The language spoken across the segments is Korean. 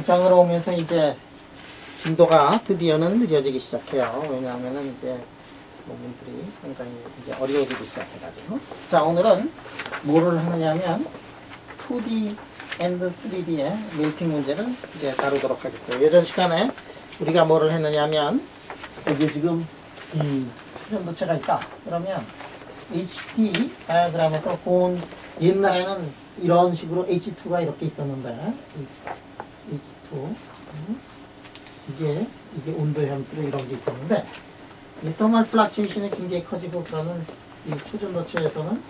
자, 그러면서 이제 진도가 드디어는 느려지기 시작해요. 왜냐하면은 이제 부분들이 상당히 이제 어려워지기 시작해가지고. 자, 오늘은 뭐를 하느냐면 2D and 3D의 멜팅 문제를 이제 다루도록 하겠어요. 예전 시간에 우리가 뭐를 했느냐면 여기 지금 이 표현도체가 있다. 그러면 HT 다이어그램에서 본 옛날에는 이런 식으로 H2가 이렇게 있었는데 H2 이게 온도 함수로 이런 게 있었는데 이 서멀 플락츄에이션이 굉장히 커지고 그러는 이 초전도체에서는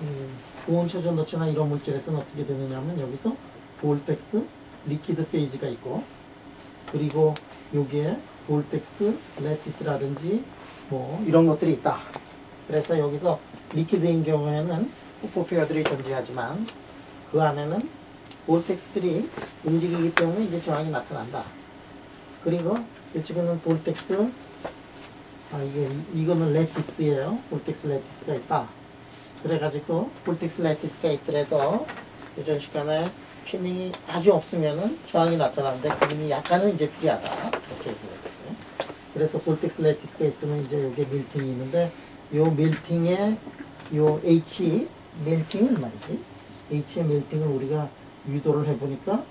이 고온 초전도체나 이런 물질에서는 어떻게 되느냐면 여기서 볼텍스 리퀴드 페이지가 있고 그리고 여기에 볼텍스 레티스라든지 뭐 이런 것들이 있다. 그래서 여기서 리퀴드인 경우에는 후포페어들이 존재하지만 그 안에는 볼텍스들이 움직이기 때문에 이제 저항이 나타난다. 그리고 이쪽에는 볼텍스 이거는 레티스예요. 볼텍스 레티스가 있다. 그래가지고 볼텍스 레티스가 있더라도 예전 시간에 패닝이 아주 없으면은 저항이 나타나는데 패닝이 약간은 이제 필요하다. 이렇게 얘기했었어요. 그래서 볼텍스 레티스가 있으면 이제 여기에 멜팅이 있는데 요 멜팅에 요 H 멜팅을 말이지. H의 멜팅을 우리가 유도를 해보니까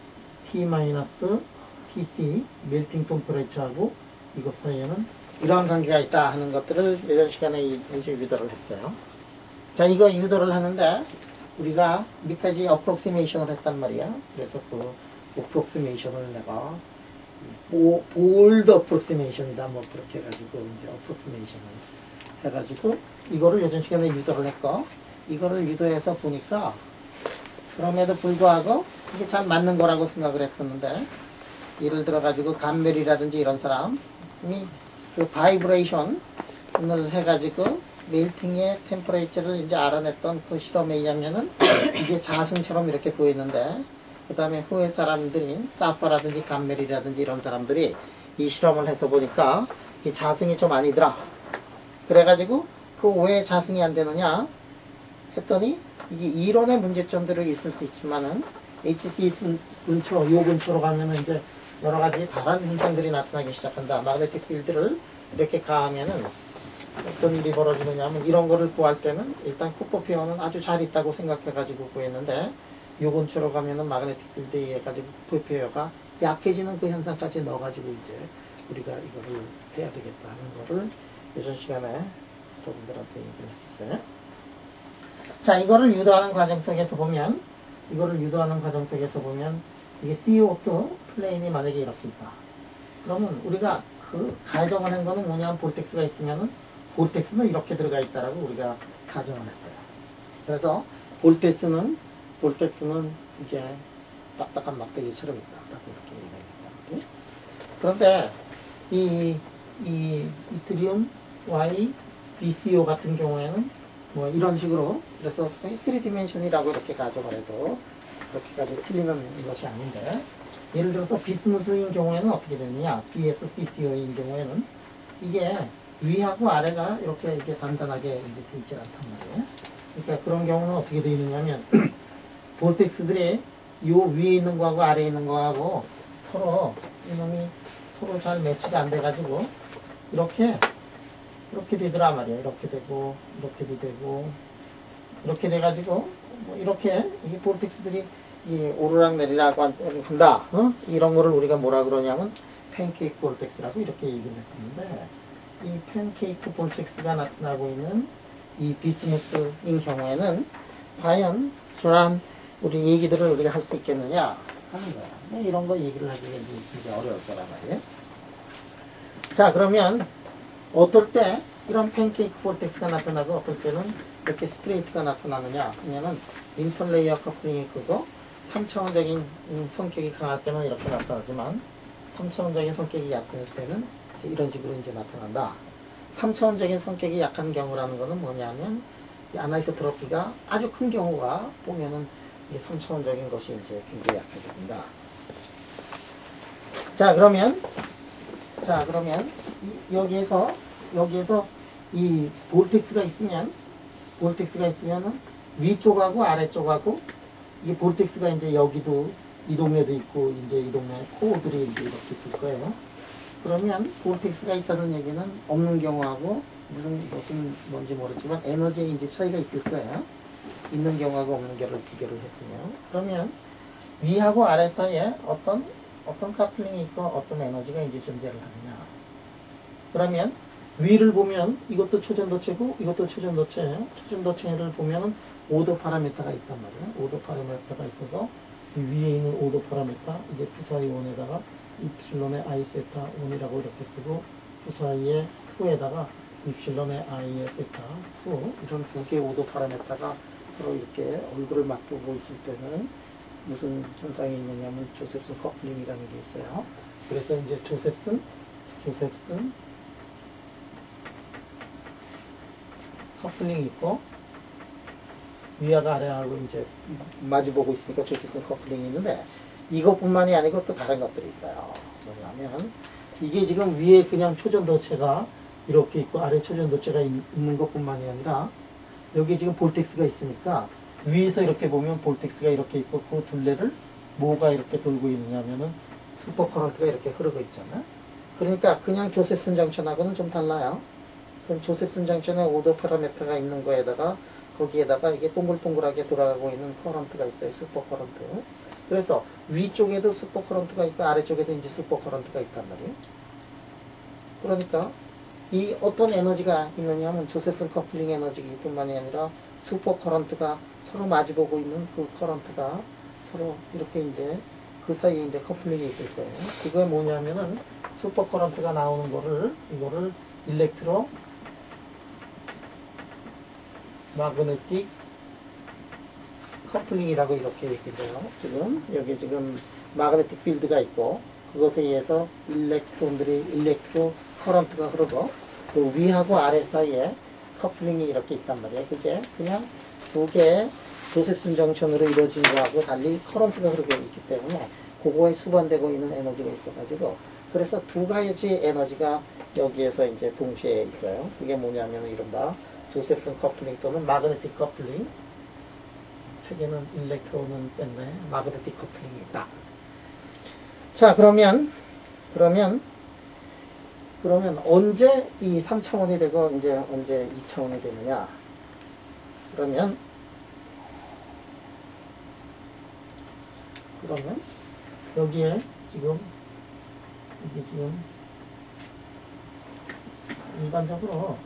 T-TC 멜팅 템퍼레처하고 이것 사이에는 이러한 관계가 있다 하는 것들을 예전 시간에 이제 유도를 했어요. 자, 이거 유도를 하는데 우리가 몇 가지 어프록시메이션을 했단 말이야. 그래서 그 어프록시메이션을 내가 올드 어프록시메이션이다 뭐 그렇게 해가지고 이제 어프록시메이션을 해가지고 이거를 예전 시간에 유도를 했고 이거를 유도해서 보니까 그럼에도 불구하고 이게 잘 맞는 거라고 생각을 했었는데 예를 들어 가지고 감멜이라든지 이런 사람이 그 바이브레이션을 해가지고 멜팅의 템퍼레이처를 이제 알아냈던 그 실험에 의하면은 이게 자승처럼 이렇게 보이는데 그 다음에 후에 사람들인 사파라든지 감멜이라든지 이런 사람들이 이 실험을 해서 보니까 이 자승이 좀 아니더라. 그래가지고 그 왜 자승이 안 되느냐 했더니 이게 이론의 문제점들이 있을 수 있지만은 HC 근처, 요 근처로 가면은 이제 여러 가지 다른 현상들이 나타나기 시작한다. 마그네틱 필드를 이렇게 가하면은 어떤 일이 벌어지느냐면 이런 거를 구할 때는 일단 쿠퍼페어는 아주 잘 있다고 생각해가지고 구했는데 요 근처로 가면은 마그네틱 필드에 의해 가지고 쿠퍼페어가 약해지는 그 현상까지 넣어가지고 이제 우리가 이거를 해야 되겠다 하는 거를 예전 시간에 여러분들한테 얘기를 했었어요. 자, 이거를 유도하는 과정 속에서 보면 이게 CO2 플레인이 만약에 이렇게 있다. 그러면 우리가 그 가정을 한 거는 뭐냐면 볼텍스가 있으면은 볼텍스는 이렇게 들어가 있다라고 우리가 가정을 했어요. 그래서 볼텍스는 이게 딱딱한 막대기처럼 있다라고 이렇게 얘기합니다. 그런데 이 이트리움 Y BCO 같은 경우에는 뭐 이런 식으로 그래서 3디멘션이라고 이렇게 가정을 해도 그렇게까지 틀리는 것이 아닌데 예를 들어서 비스무스인 경우에는 어떻게 되느냐 BSCCO인 경우에는 이게 위하고 아래가 이렇게 단단하게 이제 돼 있지 않단 말이에요. 그러니까 그런 경우는 어떻게 되느냐면 볼텍스들이 요 위에 있는 거하고 아래에 있는 거하고 서로 이놈이 서로 잘 매치가 안 돼가지고 이렇게 되더라 말이야. 이렇게 되고 이렇게도 되고 이렇게 돼가지고 뭐 이렇게 이 볼텍스들이 이 오르락 내리락 한다. 이런 거를 우리가 뭐라 그러냐면 팬케이크 볼텍스라고 이렇게 얘기를 했었는데 이 팬케이크 볼텍스가 나타나고 있는 이 비스무스인 경우에는 과연 저런 우리 얘기들을 우리가 할 수 있겠느냐 하는 거야. 뭐 이런 거 얘기를 하기가 이제 어려울 거란 말이에요. 자, 그러면 어떨 때 이런 팬케이크 볼텍스가 나타나고 어떨 때는 이렇게 스트레이트가 나타나느냐 하면은 인터레이어 커플링이 크고 3차원적인 성격이 강할 때는 이렇게 나타나지만 3차원적인 성격이 약할 때는 이런 식으로 이제 나타난다. 3차원적인 성격이 약한 경우라는 거는 뭐냐면 이 아나이소트로피가 아주 큰 경우가 보면은 이 3차원적인 것이 이제 굉장히 약하게 된다. 자, 그러면 여기에서 이 볼텍스가 있으면은 위쪽하고 아래쪽하고 이 볼텍스가 이제 여기도 이 동네도 있고 이제 이 동네 코어들이 이제 이렇게 있을 거예요. 그러면 볼텍스가 있다는 얘기는 없는 경우하고 무슨 뭔지 모르지만 에너지에 이제 차이가 있을 거예요. 있는 경우하고 없는 경우를 비교를 해보면 그러면 위하고 아래 사이에 어떤 커플링이 있고 어떤 에너지가 이제 존재를 하느냐. 그러면 위를 보면 이것도 초전도체고 이것도 초전도체예요. 초전도체를 보면은 오도 파라미터가 있단 말이에요. 오도 파라미터가 있어서 이 위에 있는 오도 파라미터 이제 P4E1에다가 이플실론의 I 세타 1이라고 이렇게 쓰고 P4E의 2에다가 이플실론의 I의 세타 2 이런 두 개의 오도 파라미터가 서로 이렇게 얼굴을 맞보고 있을 때는 무슨 현상이 있느냐면 조셉슨 커플링이라는 게 있어요. 그래서 이제 조셉슨 커플링이 있고 위아가 아래하고 이제 마주보고 있으니까 조셉슨 커플링이 있는데 이것뿐만이 아니고 또 다른 것들이 있어요. 뭐냐면 이게 지금 위에 그냥 초전도체가 이렇게 있고 아래 초전도체가 있는 것뿐만이 아니라 여기 지금 볼텍스가 있으니까 위에서 이렇게 보면 볼텍스가 이렇게 있고 그 둘레를 뭐가 이렇게 돌고 있느냐면은 슈퍼커런트가 이렇게 흐르고 있잖아요. 그러니까 그냥 조셉슨 정션하고는 좀 달라요. 그럼 조셉슨 정션에 오더 파라미터가 있는 거에다가 거기에다가 이게 동글동글하게 돌아가고 있는 커런트가 있어요. 슈퍼커런트. 그래서 위쪽에도 슈퍼커런트가 있고 아래쪽에도 이제 슈퍼커런트가 있단 말이에요. 그러니까 이 어떤 에너지가 있느냐 하면 조셉슨 커플링 에너지뿐만이 아니라 슈퍼커런트가 서로 마주보고 있는 그 커런트가 서로 이렇게 이제 그 사이에 이제 커플링이 있을 거예요. 그게 뭐냐면은 슈퍼커런트가 나오는 거를 이거를 일렉트로 마그네틱 커플링이라고 이렇게 얘기해요. 지금 여기 지금 마그네틱 필드가 있고 그것에 의해서 일렉트로 커런트가 흐르고 그 위하고 아래 사이에 커플링이 이렇게 있단 말이에요. 그게 그냥 두 개의 조셉슨 정션으로 이루어진 거하고 달리 커런트가 흐르고 있기 때문에 그거에 수반되고 있는 에너지가 있어가지고 그래서 두 가지 에너지가 여기에서 이제 동시에 있어요. 그게 뭐냐면 이른바 조셉슨 커플링 또는 마그네틱 커플링. 책에는 일렉트론은 뺐네. 마그네틱 커플링이 있다. 자, 그러면 언제 이 3차원이 되고 이제 언제 2차원이 되느냐? 그러면 여기에 지금 일반적으로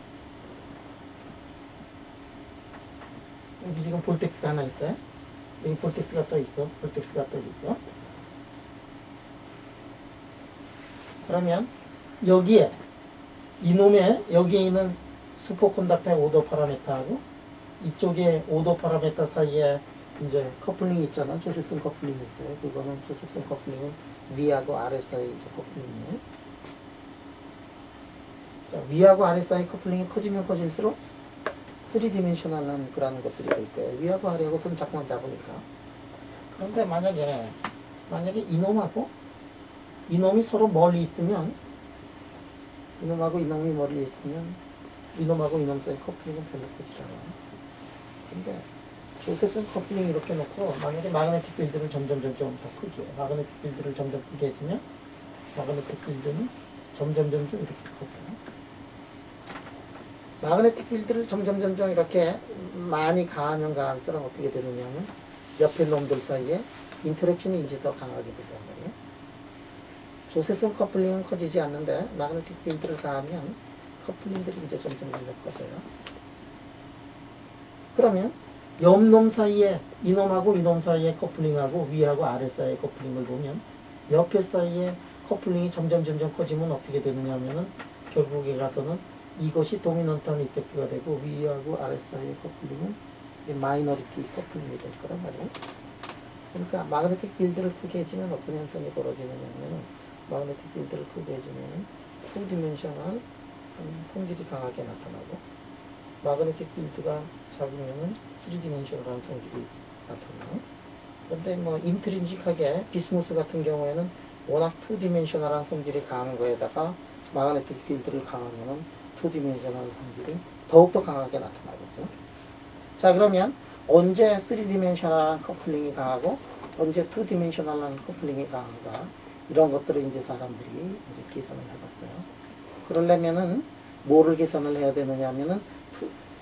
여기 지금 볼텍스가 하나 있어요. 여기 볼텍스가 또 있어. 그러면 여기에 여기에 있는 슈퍼컨덕터의 오더 파라미터하고 이쪽에 오더 파라미터 사이에 이제 커플링이 있잖아. 조셉슨 커플링이 있어요. 그거는 조셉슨 커플링은 위하고 아래 사이 이제 커플링이에요. 자, 위하고 아래 사이 커플링이 커지면 커질수록 3디멘셔널한 그런 것들이 될 거예요. 위하고 아래하고 손 자꾸만 잡으니까. 그런데 만약에 이놈하고 이놈이 서로 멀리 있으면 이놈하고 이놈이 멀리 있으면 이놈하고 이놈 사이 커플링은 별로 크지 않아요. 근데 조셉슨 커플링 이렇게 놓고 만약에 마그네틱 필드를 점점 더 크게 마그네틱 필드를 점점 크게 해주면 마그네틱 필드는 점점 이렇게 커져요. 마그네틱 필드를 점점 이렇게 많이 가하면 가할수록 어떻게 되느냐면 옆에 놈들 사이에 인터랙션이 이제 더 강하게 된단 말이에요. 조셉슨 커플링은 커지지 않는데 마그네틱 필드를 가하면 커플링들이 이제 점점 커져요. 그러면 옆놈 사이에 이놈하고 이놈 사이에 커플링하고 위하고 아래 사이의 커플링을 보면 옆에 사이에 커플링이 점점 커지면 어떻게 되느냐 하면은 결국에 가서는 이것이 도미넌트한 이펙트가 되고 위하고 아래 사이의 커플링은 마이너리티 커플링이 될 거란 말이에요. 그러니까 마그네틱 필드를 크게 해주면 어떤 현상이 벌어지느냐면 마그네틱 필드를 크게 해주면 2디멘셔널 성질이 강하게 나타나고 마그네틱 필드가 작으면 3디멘셔널한 성질이 나타나요. 그런데 뭐 인트린직하게 비스무스 같은 경우에는 워낙 2디멘셔널한 성질이 강한 거에다가 마그네틱 필드를 강하면 2디멘셔널 성질이 더욱더 강하게 나타나겠죠. 자, 그러면 언제 3디멘셔널한 커플링이 강하고 언제 투 디멘셔널한 커플링이 강한가 이런 것들을 이제 사람들이 이제 계산을 해봤어요. 그러려면은 뭐를 계산을 해야 되느냐 하면은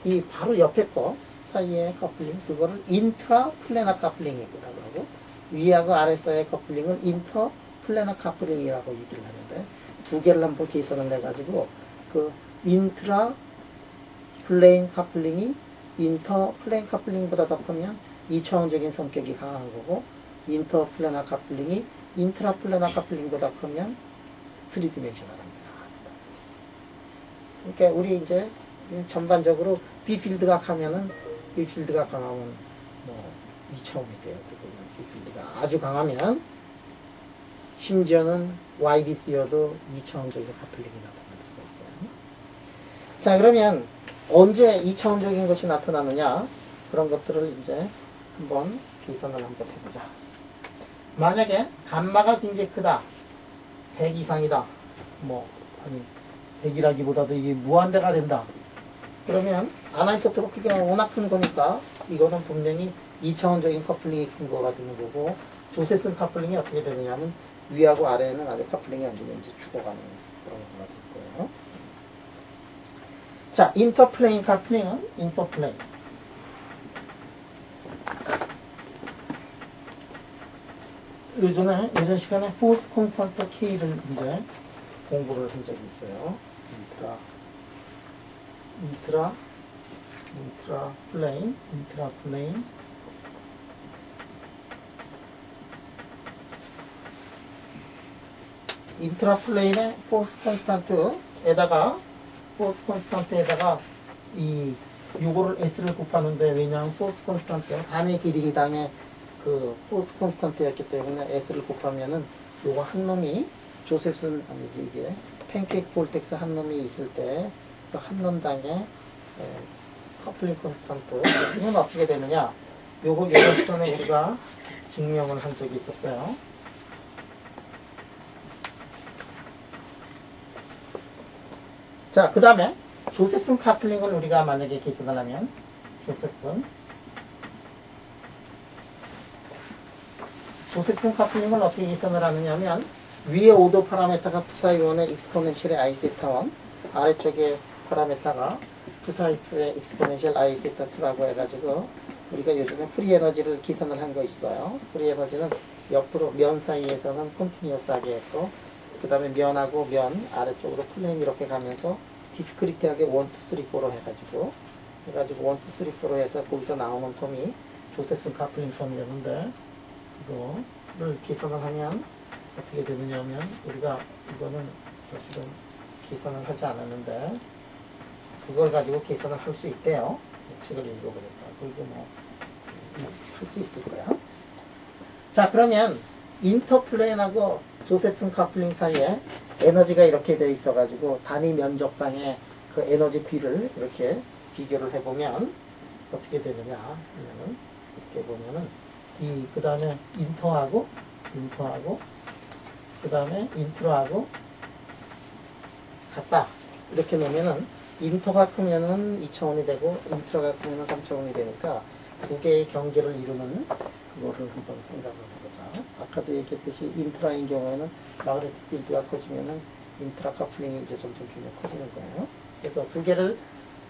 이 바로 옆에 거 사이의 커플링 그거를 인트라 플래너 커플링이라고 그러고 위하고 아래 사이의 커플링을 인터 플래너 커플링이라고 얘기를 하는데 두 개를 한번 계산을 해가지고 그 인트라 플레인 커플링이 인터 플레인 커플링보다 더 크면 2차원적인 성격이 강한 거고 인터 플래너 커플링이 인트라 플래너 커플링보다 크면 3디멘셔널합니다. 그러니까 우리 이제 전반적으로 B필드가 강하면은 B필드가 강하면 뭐 2차원이 돼요. B필드가 아주 강하면 심지어는 YBC여도 2차원적인 커플링이 나타날 수가 있어요. 자, 그러면 언제 2차원적인 것이 나타나느냐 그런 것들을 이제 한번 계산을 한번 해보자. 만약에 감마가 굉장히 크다 100 이상이다 뭐 아니 100이라기보다도 이게 무한대가 된다 그러면 아나이소트로피가 워낙 큰 거니까 이거는 분명히 2차원적인 커플링이 큰 거가 되는 거고 조셉슨 커플링이 어떻게 되느냐면 위하고 아래에는 아주 커플링이 완전히 이제 죽어가는 그런 거가 될 거예요. 자, 인터플레인 커플링은 인터플레인 예전 시간에 포스 콘스탄트 K를 이제 공부를 한 적이 있어요. 인트라플레인 인트라플레인의 포스 콘스탄트에다가 이 요거를 S를 곱하는데 왜냐하면 포스 콘스탄트 단의 길이당의 그 포스 콘스탄트였기 때문에 S를 곱하면은 요거 한 놈이 조셉슨 아니지 이게 팬케이크 볼텍스 한 놈이 있을 때 그 한 놈당의 커플링 콘스탄트 이건 어떻게 되느냐 요거 예전 전에 우리가 증명을 한 적이 있었어요. 자, 그 다음에 조셉슨 커플링을 우리가 만약에 계산을 하면 조셉슨 커플링을 어떻게 계산을 하느냐면 위에 오도 파라메타가 푸사이1의 익스포넨셜의 아이세타1 아래쪽에 파라메타가 푸사이2의 익스포넨셜 아이세타2라고 해가지고 우리가 요즘에 프리 에너지를 계산을 한 거 있어요. 프리 에너지는 옆으로 면 사이에서는 컨티뉴어스하게 했고 그 다음에 면하고 면 아래쪽으로 플레인 이렇게 가면서 디스크리트하게 1, 2, 3, 4로 해가지고 1, 2, 3, 4로 해서 거기서 나오는 텀이 조셉슨 커플링 텀이었는데 이거를 계산을 하면 어떻게 되느냐면 우리가 이거는 사실은 계산을 하지 않았는데 그걸 가지고 계산을 할 수 있대요. 책을 읽어보니까 그리고 뭐 할 수 있을 거야. 자, 그러면 인터플레인하고 조셉슨 커플링 사이에 에너지가 이렇게 돼 있어가지고 단위 면적당의 그 에너지 B를 이렇게 비교를 해보면 어떻게 되느냐 하면은 이렇게 보면은 그 다음에 인터하고 그 다음에 인트로하고 같다 이렇게 놓으면은 인터가 크면은 2차원이 되고 인트로가 크면은 3차원이 되니까 두 개의 경계를 이루는 그거를 한번 생각을 해보자. 아까도 얘기했듯이 인트라인 경우에는 마그네틱 필드가 커지면은 인트라 커플링이 이제 점점 커지는 거예요. 그래서 두 개를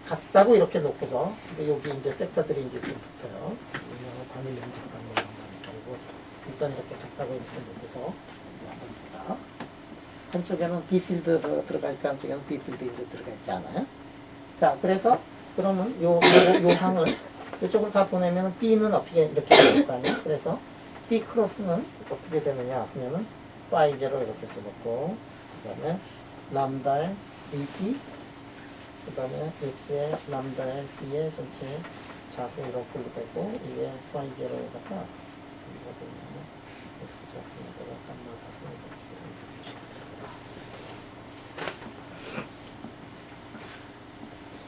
같다고 이렇게 놓고서 여기 이제 팩터들이 이제 좀 붙어요. 단일 면적 그리고 일단 이렇게 같다고 이렇게 놓고서 한번 보자. 한쪽에는 B필드 들어가 있고 한쪽에는 B필드 이제 들어가 있지 않아요? 자, 그래서 그러면 요 항을 이쪽으로 다 보내면 B는 어떻게 이렇게 될 거 아니에요? 그래서 B 크로스는 어떻게 되느냐 하면은 phi 제로 이렇게 써놓고 그 다음에 람다의 BP 그 다음에 S의 람다의 C의 전체 자승 이렇게 되고 이게 phi 제로에다가 여기가 되면 X 자승에다가 감마 자승 이렇게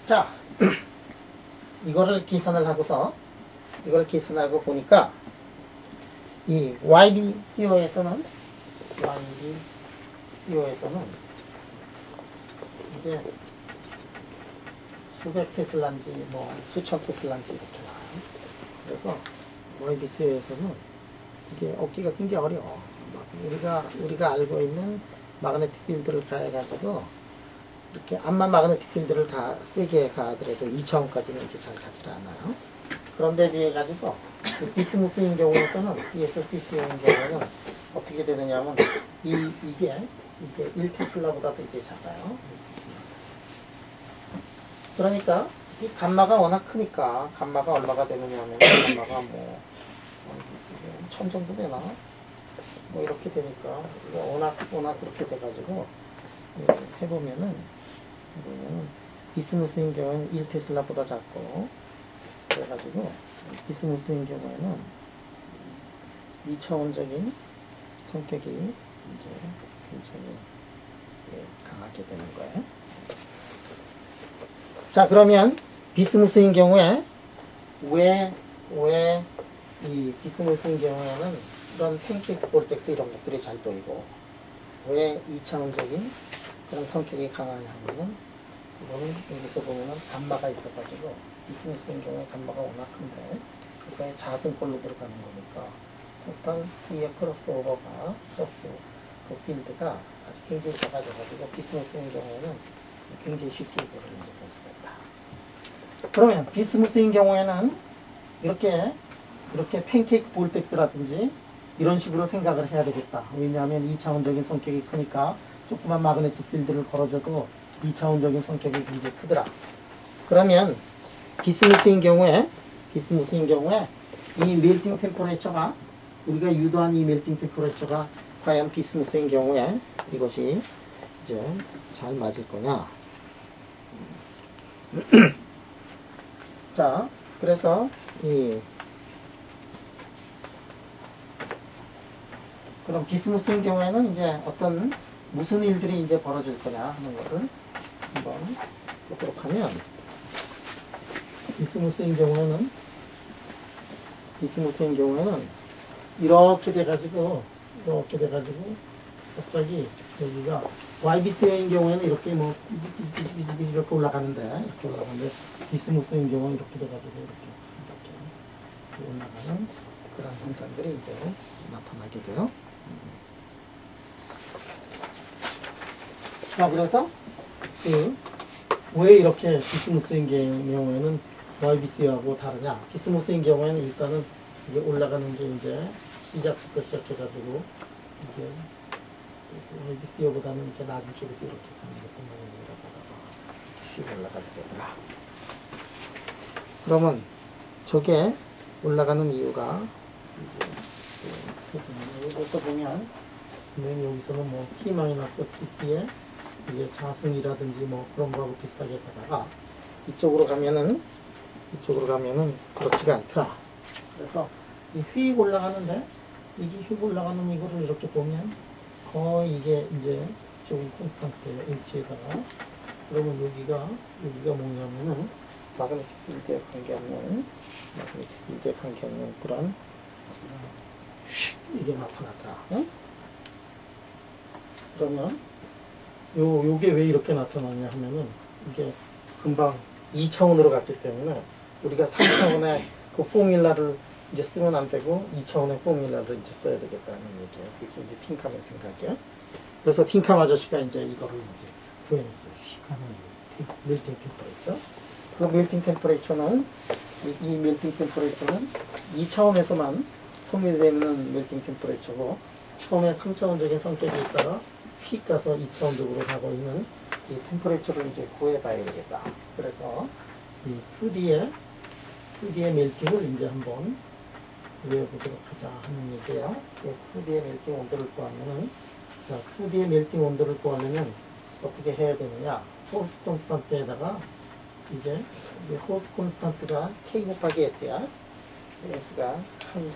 자, 이거를 계산을 하고서 이걸 계산하고 보니까 이 YBCO에서는 이게 수백 테슬라인지 뭐 수천 테슬라인지 이렇게 나와요. 그래서 YBCO에서는 이게 얻기가 굉장히 어려워. 우리가 알고 있는 마그네틱 필드를 가해가지고 이렇게 암만 마그네틱 필드를 세게 가하더라도 2차원까지는 이제 잘 가지를 않아요. 그런데 비해 가지고 비스무스인 경우에서는 BSCC인 경우에는 어떻게 되느냐면 이게 1테슬라보다도 이제 작아요. 그러니까 이 감마가 워낙 크니까 감마가 얼마가 되느냐 하면 감마가 뭐 1000 정도 되나? 뭐 이렇게 되니까 워낙 그렇게 돼가지고 해보면은 비스무스인 경우에는 1테슬라보다 작고 그래가지고 비스무스인 경우에는 2차원적인 성격이 이제 굉장히 강하게 되는 거예요. 자, 그러면 비스무스인 경우에 왜 이 비스무스인 경우에는 이런 팬케이크 볼텍스 이런 것들이 잘 보이고 왜 2차원적인 그런 성격이 강하냐 하면은 이거는 여기서 보면은 감마가 있어가지고 비스무스인 경우에 감마가 워낙 큰데 그거에 자승골로 들어가는 거니까 어떤 이의 크로스오버가 그 필드가 아주 굉장히 작아져가지고 비스무스인 경우에는 굉장히 쉽게 이거를 이제 볼 수가 있다. 그러면 비스무스인 경우에는 이렇게 팬케이크 볼텍스라든지 이런 식으로 생각을 해야 되겠다. 왜냐하면 2차원적인 성격이 크니까 조그만 마그네틱 필드를 걸어줘도 2차원적인 성격이 굉장히 크더라. 그러면 비스무스인 경우에 이 멜팅 템퍼레처가 우리가 유도한 이 멜팅 템퍼레처가 과연 비스무스인 경우에 이것이 이제 잘 맞을 거냐. 자, 그래서 그럼 비스무스인 경우에는 이제 무슨 일들이 이제 벌어질 거냐 하는 거를 한번 보도록 하면 비스무스인 경우에는 이렇게 돼가지고 갑자기 여기가 YBC인 경우에는 이렇게 이렇게 올라가는데 비스무스인 경우는 이렇게 돼가지고 이렇게 올라가는 그런 현상들이 이제 나타나게 돼요. 자, 그래서 왜 이렇게 비스무스인 경우에는 YBC하고 다르냐? 비스무스인 경우에는 일단은 이게 올라가는 게 이제 시작부터 시작해가지고 이게 YBC보다는 이렇게 낮은 쪽에서 이렇게 가는 것뿐만 아니라 쭉 올라가게 되더라. 그러면 저게 올라가는 이유가 여기서 보면 여기서는 뭐 T-PC에 이게 자승이라든지 뭐 그런 거하고 비슷하게 가다가 이쪽으로 가면은 그렇지가 않더라. 그래서 이 휙 올라가는데 이게 휙 올라가는 이거를 이렇게 보면 거의 이게 이제 조금 콘스탄트예요. H에다가. 그러면 여기가 뭐냐면은 마그네틱 필드에 관계없는 그런 이게 나타났다. 응? 그러면 요게 왜 이렇게 나타나냐 하면은 이게 금방 2차원으로 갔기 때문에 우리가 3차원의 그 포뮬라를 이제 쓰면 안 되고 2차원의 포뮬라를 이제 써야 되겠다는 얘기예요. 그게 이제 틴캄의 생각이야. 그래서 틴캄 아저씨가 이제 이거를 이제 구해냈어요. 멜팅 템퍼레이처. 그 멜팅 템퍼레이처는 이 멜팅 템퍼레이처는 2차원에서만 소멸되는 멜팅 템퍼레이처고 처음에 3차원적인 성격이 있다가 휙 가서 2차원적으로 가고 있는 이 템퍼레이처를 이제 구해봐야 되겠다. 그래서 이 2D의 멜팅을 이제 한번 외워보도록 하자 하는 얘기예요. 2D의 멜팅 온도를 구하면은, 자, 2D의 멜팅 온도를 구하려면 어떻게 해야 되느냐. 호스 콘스탄트에다가 이제 호스 콘스탄트가 K 곱하기 S야. S가 한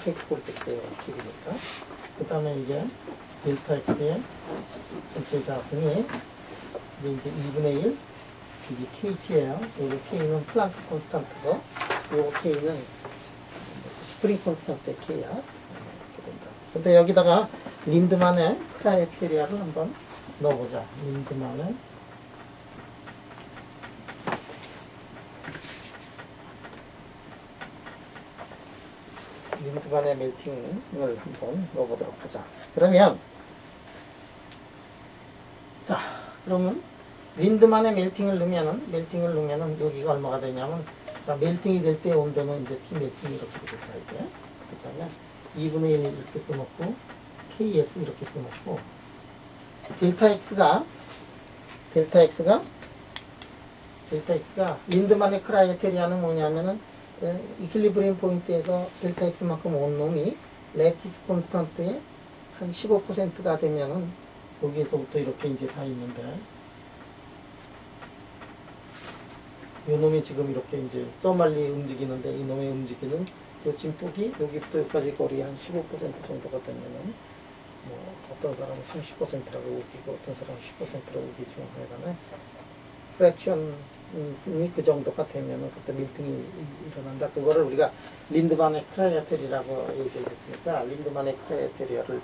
팩볼텍스의 길이니까. 그 다음에 이제 델타 X의 전체 자승이 이제 2분의 1, 이게 KT예요. 여기 K는 플랑크 콘스탄트고, 요거 K는 스프링 콘스탄트의 K야. 이렇게 된다. 근데 여기다가 린드만의 크라이테리아를 한번 넣어보자. 린드만의 린드만의 멜팅을 한번 넣어보도록 하자. 그러면 린드만의 멜팅을 넣으면은 여기가 얼마가 되냐면, 자, 멜팅이 될 때 온도는 이제 T 멜팅이 이렇게 되겠다, 이게. 그다음에 2분의 1 이렇게 써놓고, KS 이렇게 써놓고, 델타 X가 린드만의 크라이테리아는 뭐냐면은, 이퀄리브리엄 포인트에서 델타 X만큼 온 놈이 레티스 콘스턴트의 한 15%가 되면은, 여기에서부터 이렇게 이제 다 있는데, 이 놈이 지금 이렇게 이제 써말리 움직이는데, 이 놈이 움직이는 요 진폭이 여기부터 여기까지 거리 한 15% 정도가 되면은, 뭐 어떤 사람은 30%라고 우기고 어떤 사람은 10%라고 우기지만 하여간에 프랙션이 그 정도가 되면은 그때 밀등이 일어난다. 그거를 우리가 린드만의 크라이테리아라고 얘기를 했으니까, 린드만의 크라이테리아를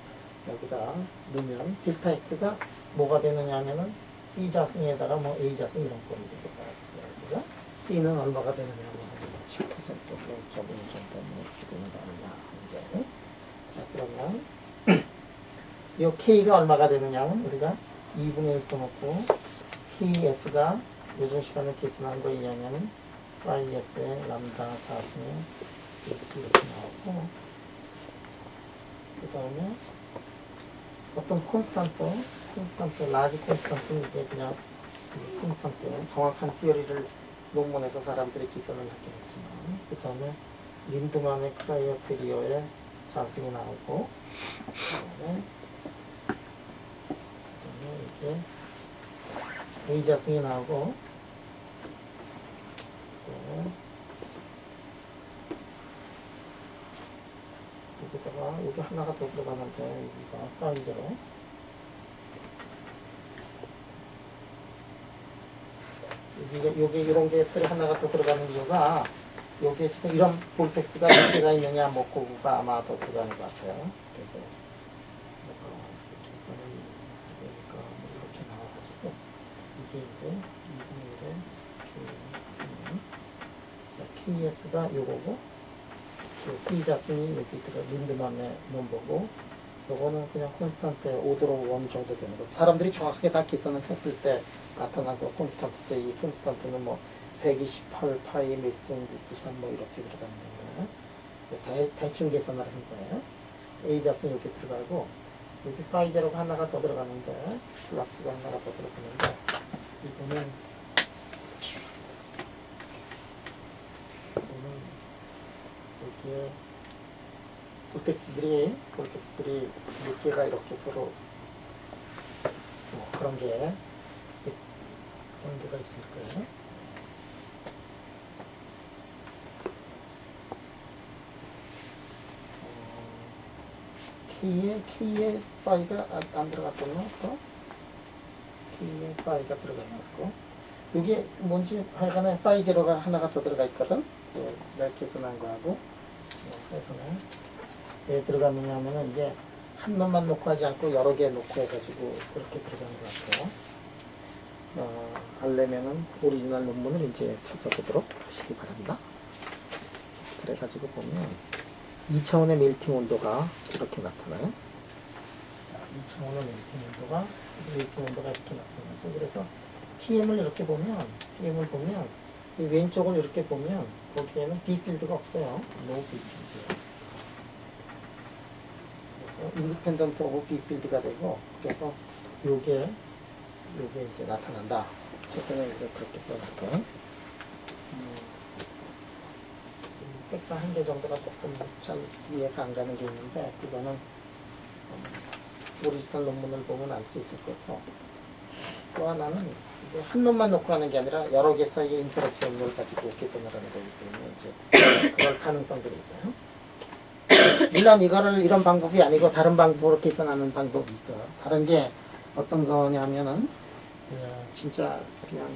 여기다 넣으면 델타 X가 뭐가 되느냐 하면은 C 자승에다가 뭐 A 자승 이런 꼴이 되겠다. 그죠? C는 얼마가 되느냐 하면 10% 정도 이렇게 되는 거 아니냐. 이제. 자, 그러면 이 K가 얼마가 되느냐 하면 우리가 2분의 1 써놓고 KS가 요즘 시간에 계산한 거에 의하면 YS의 람다 자승에 이렇게 나오고, 그 다음에 어떤 콘스탄트, 라지 콘스탄트는 이게 그냥 콘스탄트, 정확한 시어리를 논문에서 사람들이 기선을 하긴 했지만, 그 다음에 린드만의 크라이테리아의 자승이 나오고, 그 다음에 이렇게 A 자승이 나오고, 여기다가 여기 하나가 더 들어가는데 여기가 파이저로 여기 이런 게 하나가 더 들어가는 이유가, 여기에 지금 이런 볼텍스가 몇 개가 있느냐, 뭐 그거가 아마 더 들어가는 것 같아요. 그래서 이렇게 나와가지고 이게 이제 2분의 1에 KS가 요거고, C 자승이 여기 들어 린드만의 넘버고, 요거는 그냥 콘스탄트 5도로 1 정도 되는 거. 사람들이 정확하게 다 계산을 했을 때 나타난 거 콘스탄트 때, 이 콘스탄트는 뭐 128 파이 메슨 93 뭐 이렇게 들어가는 거예요. 대충 계산을 한 거예요. A 자승 이렇게 들어가고, 여기 파이제로가 하나가 더 들어가는데, 플락스가 하나가 더 들어가는데, 이거는 여기에 볼텍스들이 몇 개가 이렇게 서로 뭐 그런 게 있을 거예요. K에 파이가 안 들어갔었나? 또? K에 파이가 들어가 있었고, 이게 뭔지 하여간에 파이 제로가 하나가 더 들어가 있거든. 내가 계산한 거하고, 하여간에 왜 들어가느냐 하면은 이게 한 놈만 놓고 하지 않고 여러 개 놓고 해가지고 그렇게 들어가는 것 같아요. 알려면은 오리지널 논문을 이제 찾아보도록 하시기 바랍니다. 그래가지고 보면 2차원의 멜팅 온도가 이렇게 나타나요. 자, 2차원의 멜팅 온도가 이렇게 나타나죠. 그래서 TM을 이렇게 보면, 이 왼쪽을 이렇게 보면 거기에는 B 필드가 없어요. No B 필드. 그래서 인디펜던트 오브 B 필드가 되고, 그래서 요게 이제 나타난다. 최근에 이제 그렇게 써놨어요. 백과 한 개 정도가 조금 잘 이해가 안 가는 게 있는데, 그거는 오리지널 논문을 보면 알 수 있을 거고, 또 하나는 이제 한 놈만 놓고 하는 게 아니라 여러 개 사이의 인터랙션을 가지고 계산을 하는 거기 때문에 이제 그럴 가능성들이 있어요. 물론 이런 방법이 아니고 다른 방법으로 계산하는 방법이 있어요. 다른 게 어떤 거냐면은 진짜 그냥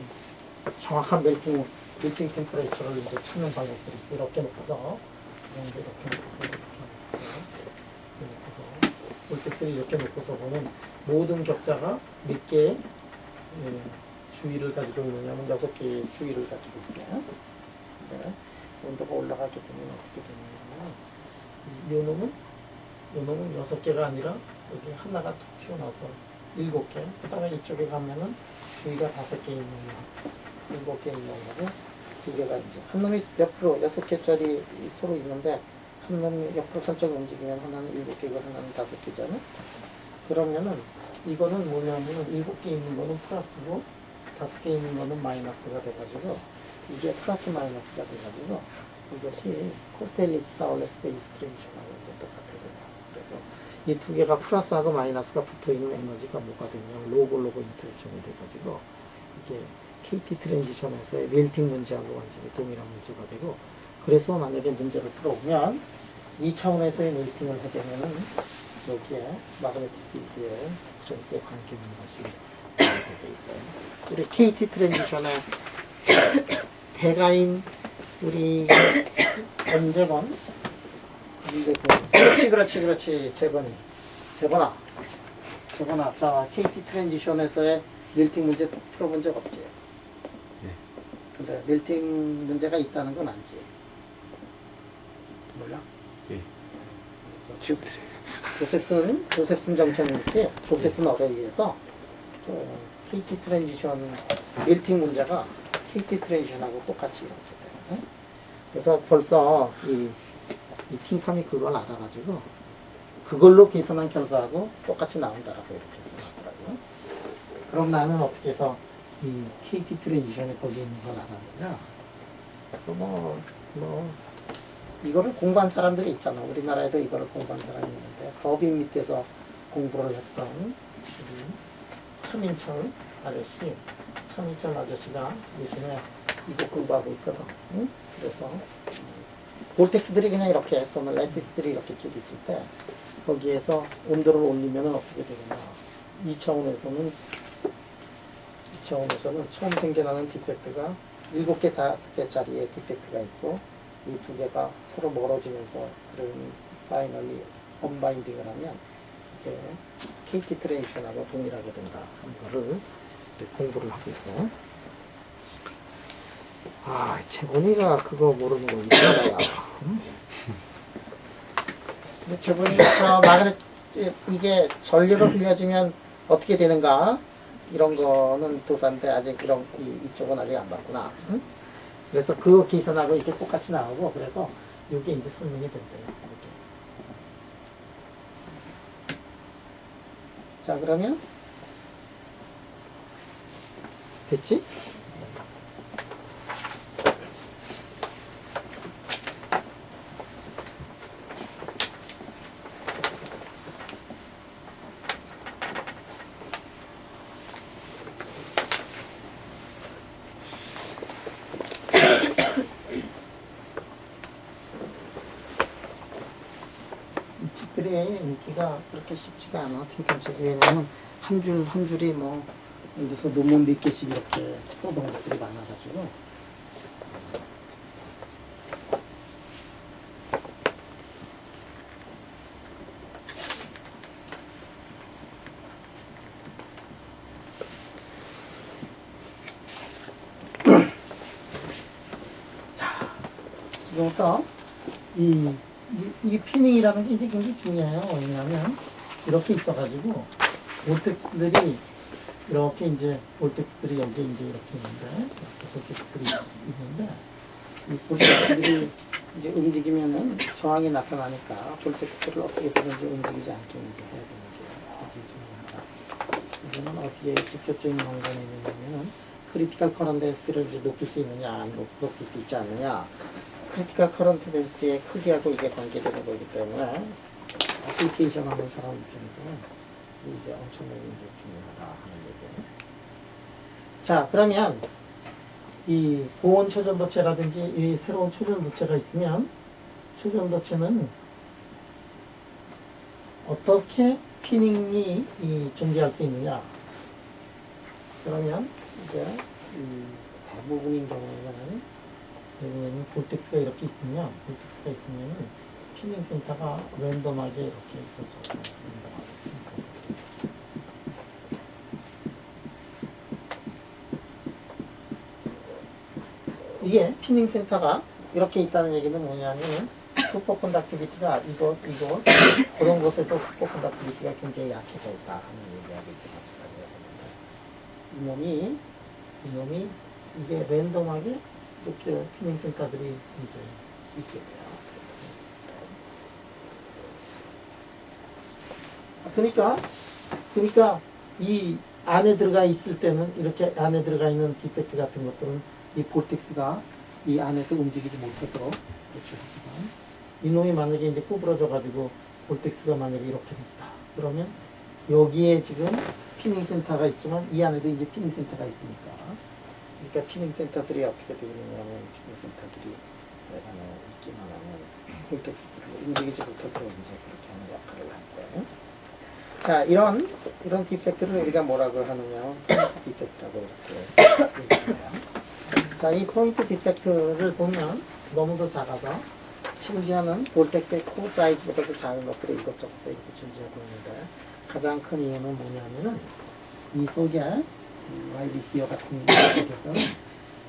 정확한 멜팅 템퍼레이처를 이제 찾는 방법들이 있어요. 이렇게 놓고서 볼텍스를 이렇게 놓고서 보면 모든 격자가 몇 개의 주위를 가지고 있느냐면 6개의 주위를 가지고 있어요. 네. 온도가 올라가게 되면 어떻게 되냐면 요 놈은 6개가 아니라 여기 하나가 툭 튀어나와서 7개. 그 다음에 이쪽에 가면은 주위가 5개 있는 거, 7개 있는 거고, 2개가 이제, 한 놈이 옆으로 6개짜리 서로 있는데, 한 놈이 옆으로 살짝 움직이면 하나는 7개고 하나는 5개잖아? 그러면은, 이거는 뭐냐면은 7개 있는 거는 플러스고, 5개 있는 거는 마이너스가 돼가지고, 이게 플러스 마이너스가 돼가지고, 이것이 코스텔리츠 사울레스 베이스 트랜지션하고 이제 똑같아요. 그래서 이 두 개가 플러스하고 마이너스가 붙어 있는 에너지가 뭐가 되냐면 로고 인터랙션이 돼가지고 이게 KT 트랜지션에서의 멜팅 문제하고 완전히 동일한 문제가 되고, 그래서 만약에 문제를 풀어오면 이 차원에서의 멜팅을 하려면은 여기에 마그네틱 필드의 스트렝스에 관계 있는 것이 되어 있어요. 우리 KT 트랜지션의 대가인 우리 언제건 그렇지 재번아 자 KT 트랜지션에서의 멜팅 문제 풀어본 적 없지? 네. 근데 멜팅 문제가 있다는 건 알지? 몰라? 예. 조셉슨 정천이었지? 조셉슨 어레이에서 KT 트랜지션 멜팅 문제가 KT 트랜지션하고 똑같이 이렇게 돼요. 그래서 벌써 이 팅팜이 그걸 알아가지고 그걸로 계산한 결과하고 똑같이 나온다라고 이렇게 써놨더라고요. 그럼 나는 어떻게 해서 이 KT 트랜지션이 거기 있는 걸 알았느냐? 이거를 공부한 사람들이 있잖아. 우리나라에도 이거를 공부한 사람이 있는데 법인 밑에서 공부를 했던 차민철 아저씨가 요즘에 이거 공부하고 있거든. 응? 그래서 볼텍스들이 그냥 이렇게 또는 레티스들이 이렇게 쭉 있을 때 거기에서 온도를 올리면 어떻게 되느냐. 이 차원에서는 처음 생겨나는 디펙트가 7개, 5개짜리의 디펙트가 있고 이 2개가 서로 멀어지면서 그런 파이널리 언바인딩을 하면 이게 KT 트랜지션하고 동일하게 된다 하는 거를 공부를 하고 있어요. 재본이가 그거 모르는 거 있어야. 근데 재본이가 마그넷 이게 전류로 빌려주면 어떻게 되는가 이런 거는 도사인데 아직 이쪽은 아직 안 봤구나. 응? 그래서 그 계산하고 이게 똑같이 나오고 그래서 이게 이제 설명이 된대요. 이렇게. 자 그러면 됐지? 읽기가 그렇게 쉽지가 않아. 팅kam책이. 왜냐면 한 줄이 뭐 여기서 논문 몇 개씩 이렇게 써놓은 것들이 많아가지고. 자, 지금부터 이 피닝이라는 게 이제 굉장히 중요해요. 왜냐하면 이렇게 있어가지고 볼텍스들이 이렇게 이제 볼텍스들이 여기 이제 이렇게 있는데 볼텍스들이 있는데 이 볼텍스들이 이제 움직이면은 저항이 나타나니까 볼텍스들을 어떻게 해서든지 움직이지 않게 이제 해야 되는 게 굉장히 중요하다. 이거는 어디에 직접적인 연관이 있느냐면은 크리티컬 커런트 덴시티를 이제 높일 수 있느냐, 높일 수 있지 않느냐. 크리티컬 커런트 덴시티의 크기하고 이게 관계되는 거기 때문에 어플리케이션 하는 사람 입장에서는 이제 엄청나게 이제 중요하다 하는 얘기예요. 자, 그러면 이 고온 초전도체라든지 이 새로운 초전도체가 있으면 초전도체는 어떻게 피닝이 존재할 수 있느냐. 그러면 이제 대부분인 경우에는 볼텍스가 이렇게 있으면 피닝 센터가 랜덤하게 이렇게 있어서 이게 피닝 센터가 이렇게 있다는 얘기는 뭐냐면 슈퍼컨덕티비티가 이거 그런 곳에서 슈퍼컨덕티비티가 굉장히 약해져 있다 하는 얘기하고 이제 마찬가지가 이놈이 이게 랜덤하게 이렇게 피닝 센터들이 이제 있게 돼요. 그러니까 이 안에 들어가 있을 때는 이렇게 안에 들어가 있는 디펙트 같은 것들은 이 볼텍스가 이 안에서 움직이지 못하도록 그렇죠. 이놈이 만약에 이제 구부러져 가지고 볼텍스가 만약에 이렇게 됐다. 그러면 여기에 지금 피닝 센터가 있지만 이 안에도 이제 피닝 센터가 있으니까 그러니까 피닝 센터들이 어떻게 되느냐면 피닝 센터들이 있기만 하면 볼텍스들을 움직이지 못하도록 이제 그렇게 하는 역할을 할 거예요. 자, 이런 디펙트를 우리가 뭐라고 하느냐, 포인트 디펙트라고 이렇게 얘기해요. 자, 이 포인트 디펙트를 보면 너무도 작아서 심지어는 볼텍스의 코 사이즈보다도 작은 것들이 이것저것에 이렇게 존재하고 있는데 가장 큰 이유는 뭐냐면은 이 속에 YBTO 같은 속에서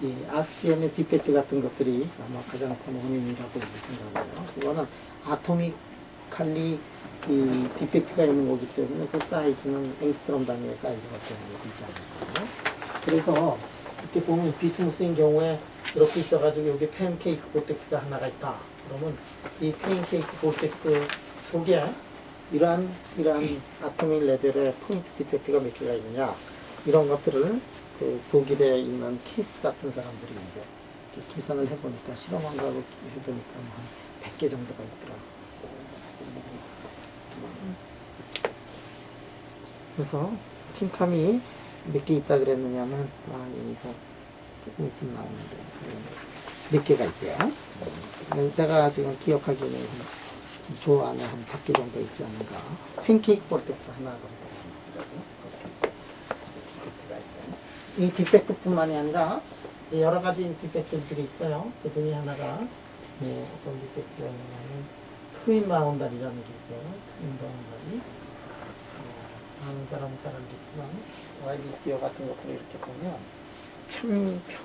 이 악시엠의 디펙트 같은 것들이 아마 가장 큰 원인이라고 생각해요. 그거는 아토미칼리 이 디펙트가 있는 거기 때문에 그 사이즈는 앵스트롬 단위의 사이즈밖에 되지 않는 거예요. 그래서 이렇게 보면 비스무스인 경우에 이렇게 있어가지고 여기 팬케이크 볼텍스가 하나가 있다. 그러면 이 팬케이크 볼텍스 속에 이러한 아토믹 레벨의 포인트 디펙트가 몇 개가 있느냐 이런 것들을 그 독일에 있는 케이스 같은 사람들이 이제 계산을 해보니까 실험한 거하고 해보니까 한 100개 정도가 있더라. 그래서 팀캄이 몇 개 있다 그랬느냐면 여기서 조금 있으면 나오는데 몇 개가 있대요. 내가 지금 기억하기에는 조 안에 한 100개 정도 있지 않은가. 팬케이크 볼텍스 하나 정도 디펙트가 있어요. 이 디펙트뿐만이 아니라 이제 여러 가지 디펙트들이 있어요. 그 중에 하나가 뭐 어떤 디펙트가 있냐면 트윈 바운다리라는 게 있어요. 트윈 바운다리. 아는 사람은 잘 알겠지만 YBTO 같은 것들을 이렇게 보면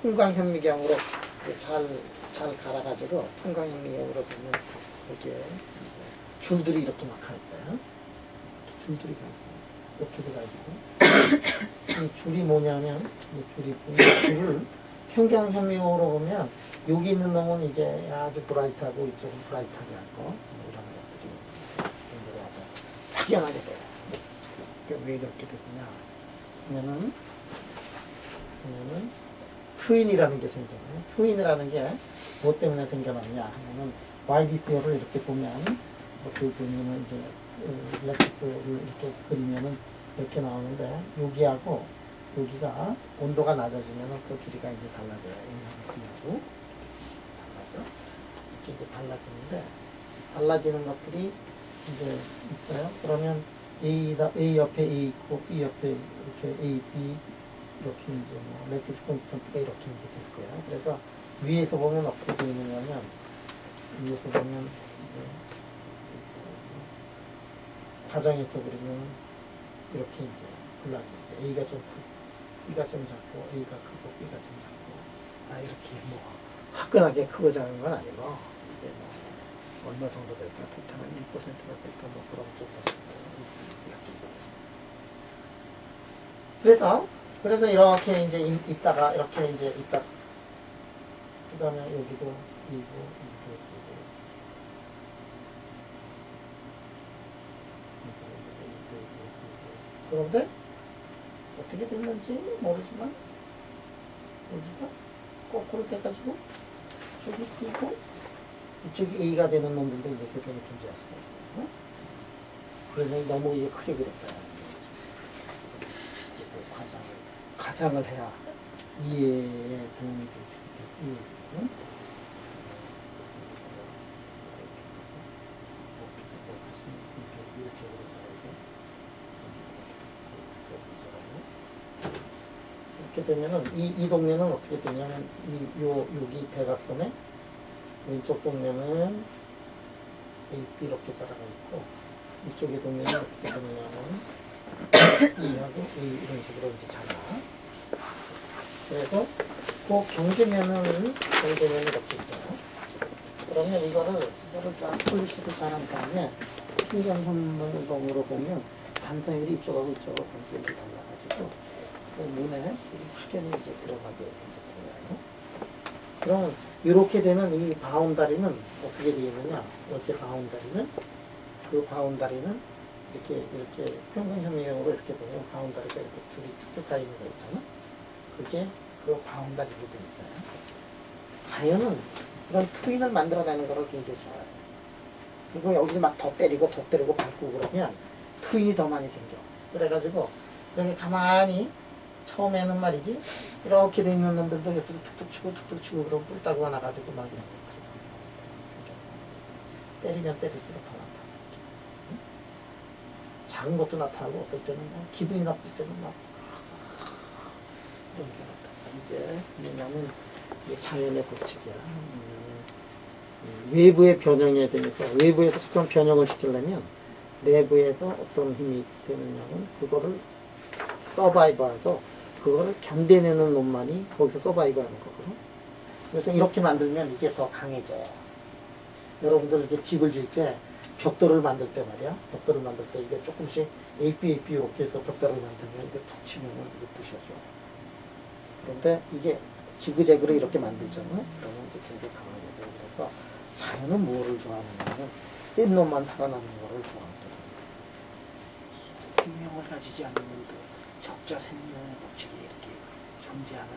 평광현미경으로 잘 갈아가지고 평광현미경으로 보면 이렇게 줄들이 이렇게 막 가 있어요. 줄들이 가 있어요. 이렇게 돼가지고 이 줄이 뭐냐면 이 줄을 평광현미경으로 보면 여기 있는 놈은 이제 아주 브라이트하고 이쪽은 브라이트하지 않고 이런 것들이 확연하게 돼요. 왜 그렇게 되느냐 보면은 트윈이라는 게 생겨요. 트윈이라는 게 뭐 때문에 생겨났냐 하면은 YBTO를 이렇게 보면 어떻게 보면은 이제 렉티스를 이렇게 그리면은 이렇게 나오는데 여기하고 여기가 온도가 낮아지면은 그 길이가 이제 달라져요. A하고 달라져. 이렇게 이제 달라지는데 달라지는 것들이 이제 있어요. 그러면 A 옆에 A 있고 B 옆에 이렇게 A, B 이렇게 이제 뭐 렉티스 콘스턴트가 이렇게 이제 될 거예요. 그래서 위에서 보면 어떻게 되어 있느냐면 위에서 보면 가정에서 그리면 이렇게 이제 블락이 있어요. A가 좀 크고 B가 좀 작고 A가 크고 B가 좀 작고 이렇게 뭐 화끈하게 크고 작은 건 아니고 이제 뭐 얼마 정도 될까? 토탈은 1%가 될까? 뭐 그런 정도. 그래서 이렇게 이제 있다가 이렇게 이제 있다. 그 다음에 여기도 이고. 그런데 어떻게 됐는지 모르지만 여기가 거꾸로 돼가지고 저기 B고 이쪽이 A가 되는 놈들도 이제 세상에 존재할 수가 있어요. 그래서 너무 이게 크게 그렸다. 가장을 해야 이해에 도움이 되죠. 응? 이렇게 되면은 이 동네는 어떻게 되냐면 여기 대각선에 왼쪽 동네는 AB 이렇게 자라가 있고 이쪽의 동네는 어떻게 되냐면 E하고 A 이런 식으로 이제 자라. 그래서 그 경계면은 이렇게 있어요. 그러면 이거를 쫙 폴리시를 잘한 다음에 신경선동으로 보면 단서율이 이쪽하고 이쪽하고 단서율이 달라가지고 그 문에 확연히 이제 들어가게 이제 들어가요. 그럼 이렇게 되면 이 바운다리는 어떻게 되어 있느냐? 이렇게 바운다리는 그 바운다리는 이렇게 평균혐의형으로 이렇게 보면 바운다리가 이렇게 줄이 쭉쭉 가 있는 거 있잖아. 그게 그 바운다리로 되어 있어요. 자연은 이런 트윈을 만들어내는 거를 굉장히 좋아해요. 그리고 여기를 막 더 때리고 밟고 그러면 트윈이 더 많이 생겨. 그래가지고 이렇게 가만히 처음에는 말이지 이렇게 돼 있는 놈들도 옆에서 툭툭 치고 그러고 뿔 따고 나가지고 막 이런 거 때리면 때릴수록 더 나타나. 응? 작은 것도 나타나고 어떨 때는 뭐 기분이 나쁠 때는 막 이런 게 나타나. 이게 뭐냐면 이게 자연의 법칙이야. 외부의 변형에 대해서 외부에서 잠깐 변형을 시키려면 내부에서 어떤 힘이 되느냐면 그거를 서바이버해서 그거를 견뎌내는 놈만이 거기서 서바이버하는 거거든. 그래서 이렇게 만들면 이게 더 강해져요. 여러분들 이렇게 집을 질 때 벽돌을 만들 때 말이야. 벽돌을 만들 때 이게 조금씩 AP 이렇게 해서 벽돌을 만들면 이게 툭 치면 이게 부셔져. 그런데 이게 지그재그로 이렇게 만들잖아. 그러면 이게 굉장히 강하게 돼요. 그래서 자연은 뭐를 좋아하느냐면 센 놈만 살아남는 거를 좋아하거든. 생명을 가지지 않는 놈들, 적자 생명의 법칙이 이렇게 존재하는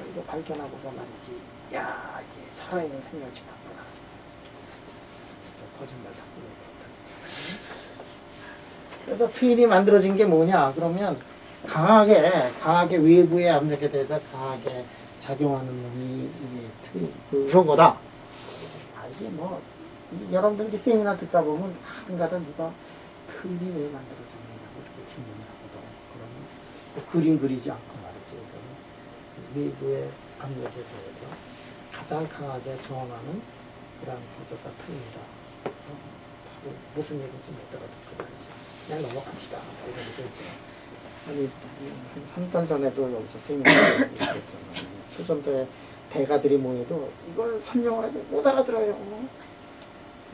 이거 발견하고서 말이지. 야, 이게 살아있는 생명을 집었구나. 거짓말 사고를 그렇다. 그래서 트윈이 만들어진 게 뭐냐? 그러면 강하게 외부의 압력에 대해서 강하게 작용하는 놈이 이게 트윈 그런 거다. 이게 뭐 여러분들 세미나 듣다 보면 가끔가다 누가 트윈이 왜 만들어졌느냐고 이렇게 질문하거든. 그러면 그림 그리지 않고 말이지. 외부의 압력에 대해서 가장 강하게 저항하는 그런 구조가 트윈이다. 무슨 얘기인지 못 알아듣고 말이지. 그냥 넘어갑시다. 이러면서 이제 아니 한 달 전에도 여기서 세미나를 있었잖아요. 초전도에 대가들이 모여도 이걸 설명을 해도 못 알아들어요.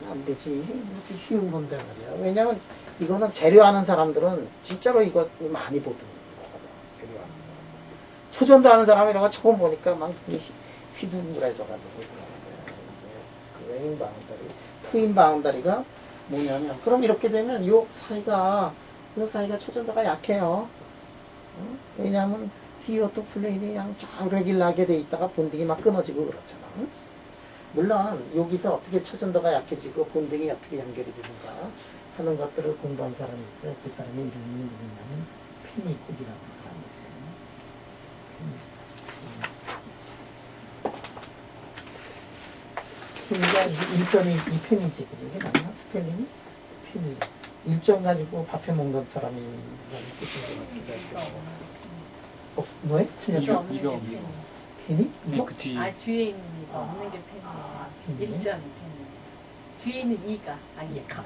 안 되지. 이렇게 쉬운 건데 말이야. 왜냐면 이거는 재료하는 사람들은 진짜로 이거 많이 보던 거거든. 재료하는 사람. 초전도 하는 사람이라고 처음 보니까 막 휘둥그레져가지고 그 레인 바운다리, 트윈 바운다리가 뭐냐면 그럼 이렇게 되면 요 사이가 초전도가 약해요. 왜냐하면 CO2 플레인이 그냥 쫙 레귤하게 돼 있다가 본딩이 막 끊어지고 그렇잖아. 물론 여기서 어떻게 초전도가 약해지고 본딩이 어떻게 연결이 되는가 하는 것들을 공부한 사람이 있어요. 그 사람의 이름이 누구냐면 페니쿡이라는 사람이 있어요. 그러니까 일편이 이 펜이지, 그지? 이게 맞나? 스펠링이? 펜이. 일정 가지고 밥해 먹는 사람이 뜻인 것 같기도 하고. 뭐에? 틀렸어? 이거 펜이? 이거? 그 뒤. 뒤에 있는 거 없는 게 펜이에요. 펜이네? 일전 펜. 뒤에 있는 이가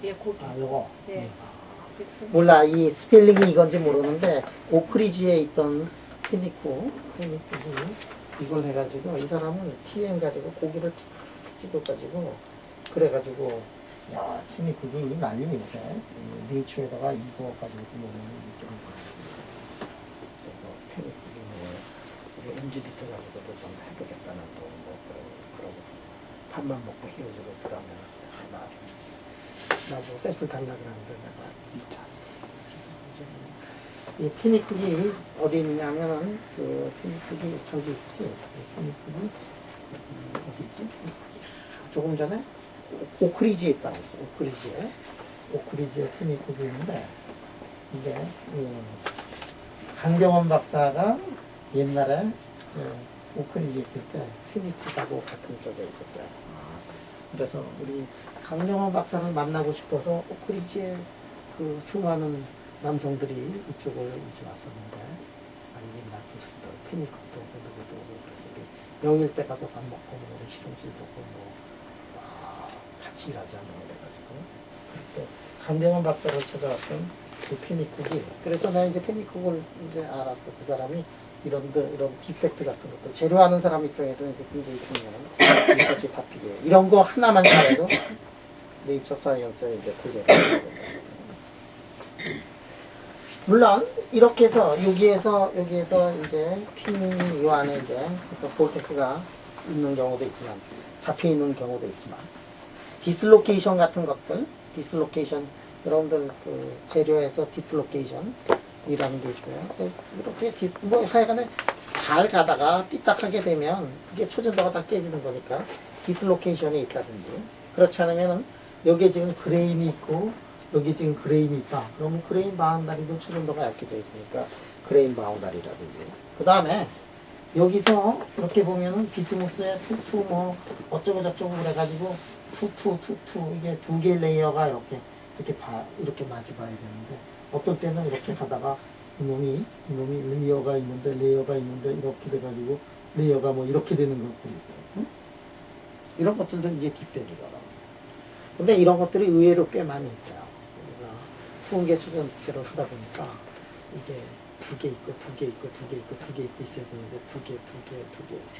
얘 고기. 요거. 네. 몰라, 이 스펠링이 이건지 모르는데, 오크리지에 있던 페니쿡이 이걸 해가지고, 이 사람은 TM 가지고 고기를 찍어가지고, 그래가지고, 야, 페니쿡이 난리 요새. 네이처에다가 이거 가지고 먹는 느낌이 그래서 페니쿡이 우리 엔지비트 가지고도 좀 해보겠다는 또 그러고서 밥만 먹고 헤어지고 그 다음에 나도 샘플 달라 그러는데 내가 진짜 그래서 이제 이 페니쿡이 어디 있냐면은 그 페니쿡이 저기 있지. 페니쿡이 어디 있지? 조금 전에 오크리지에 있다고 했어. 오크리지에 페니쿡이 있는데 이게 강병원 박사가 옛날에 오크리지 있을 때 페니쿡하고 같은 쪽에 있었어요. 그래서 우리 강병원 박사를 만나고 싶어서 오크리지에 그 수많은 남성들이 이쪽을 이제 왔었는데 옛날 교수들 페니쿡도 오고 누구도 오고 그래서 우리 영일 때 가서 밥 먹고 뭐 실험실 보고 뭐 같이 일하자 뭐 이래가지고 그때 강병원 박사를 찾아왔던 그 페니쿡이 그래서 나 이제 페니쿡을 이제 알았어. 그 사람이 이런 디펙트 같은 것들 재료하는 사람 입장에서는 이제 굉장히 중요한 리서치 토픽이에요. 이런 거 하나만 잘해도 네이처 사이언스에 이제 들려요. 물론 이렇게 해서 여기에서 이제 피닝이 이 안에 이제 그래서 볼텍스가 있는 경우도 있지만 잡혀 있는 경우도 있지만 디슬로케이션 같은 것들 디슬로케이션 여러분들 그 재료에서 디슬로케이션 이라는 게 있어요. 이렇게 뭐 하여간에 잘 가다가 삐딱하게 되면 그게 초전도가 다 깨지는 거니까 디슬로케이션이 있다든지 그렇지 않으면은 여기에 지금 그레인이 있고 여기 지금 그레인이 있다. 그러면 그레인 바운다리도 초전도가 약해져 있으니까 그레인 바운다리라든지 그 다음에 여기서 이렇게 보면은 비스무스에 투투 뭐 어쩌고 저쩌고 그래가지고 투투 이게 두 개의 레이어가 이렇게 마주 봐야 되는데 어떨 때는 이렇게 가다가 이놈이 레이어가 있는데 이렇게 돼가지고 레이어가 뭐 이렇게 되는 것들이 있어요. 응? 이런 것들도 이제 뒷배기거든. 근데 이런 것들이 의외로 꽤 많이 있어요. 우리가 20개 초전도체를 하다 보니까 이게 두 개 있고 있어야 되는데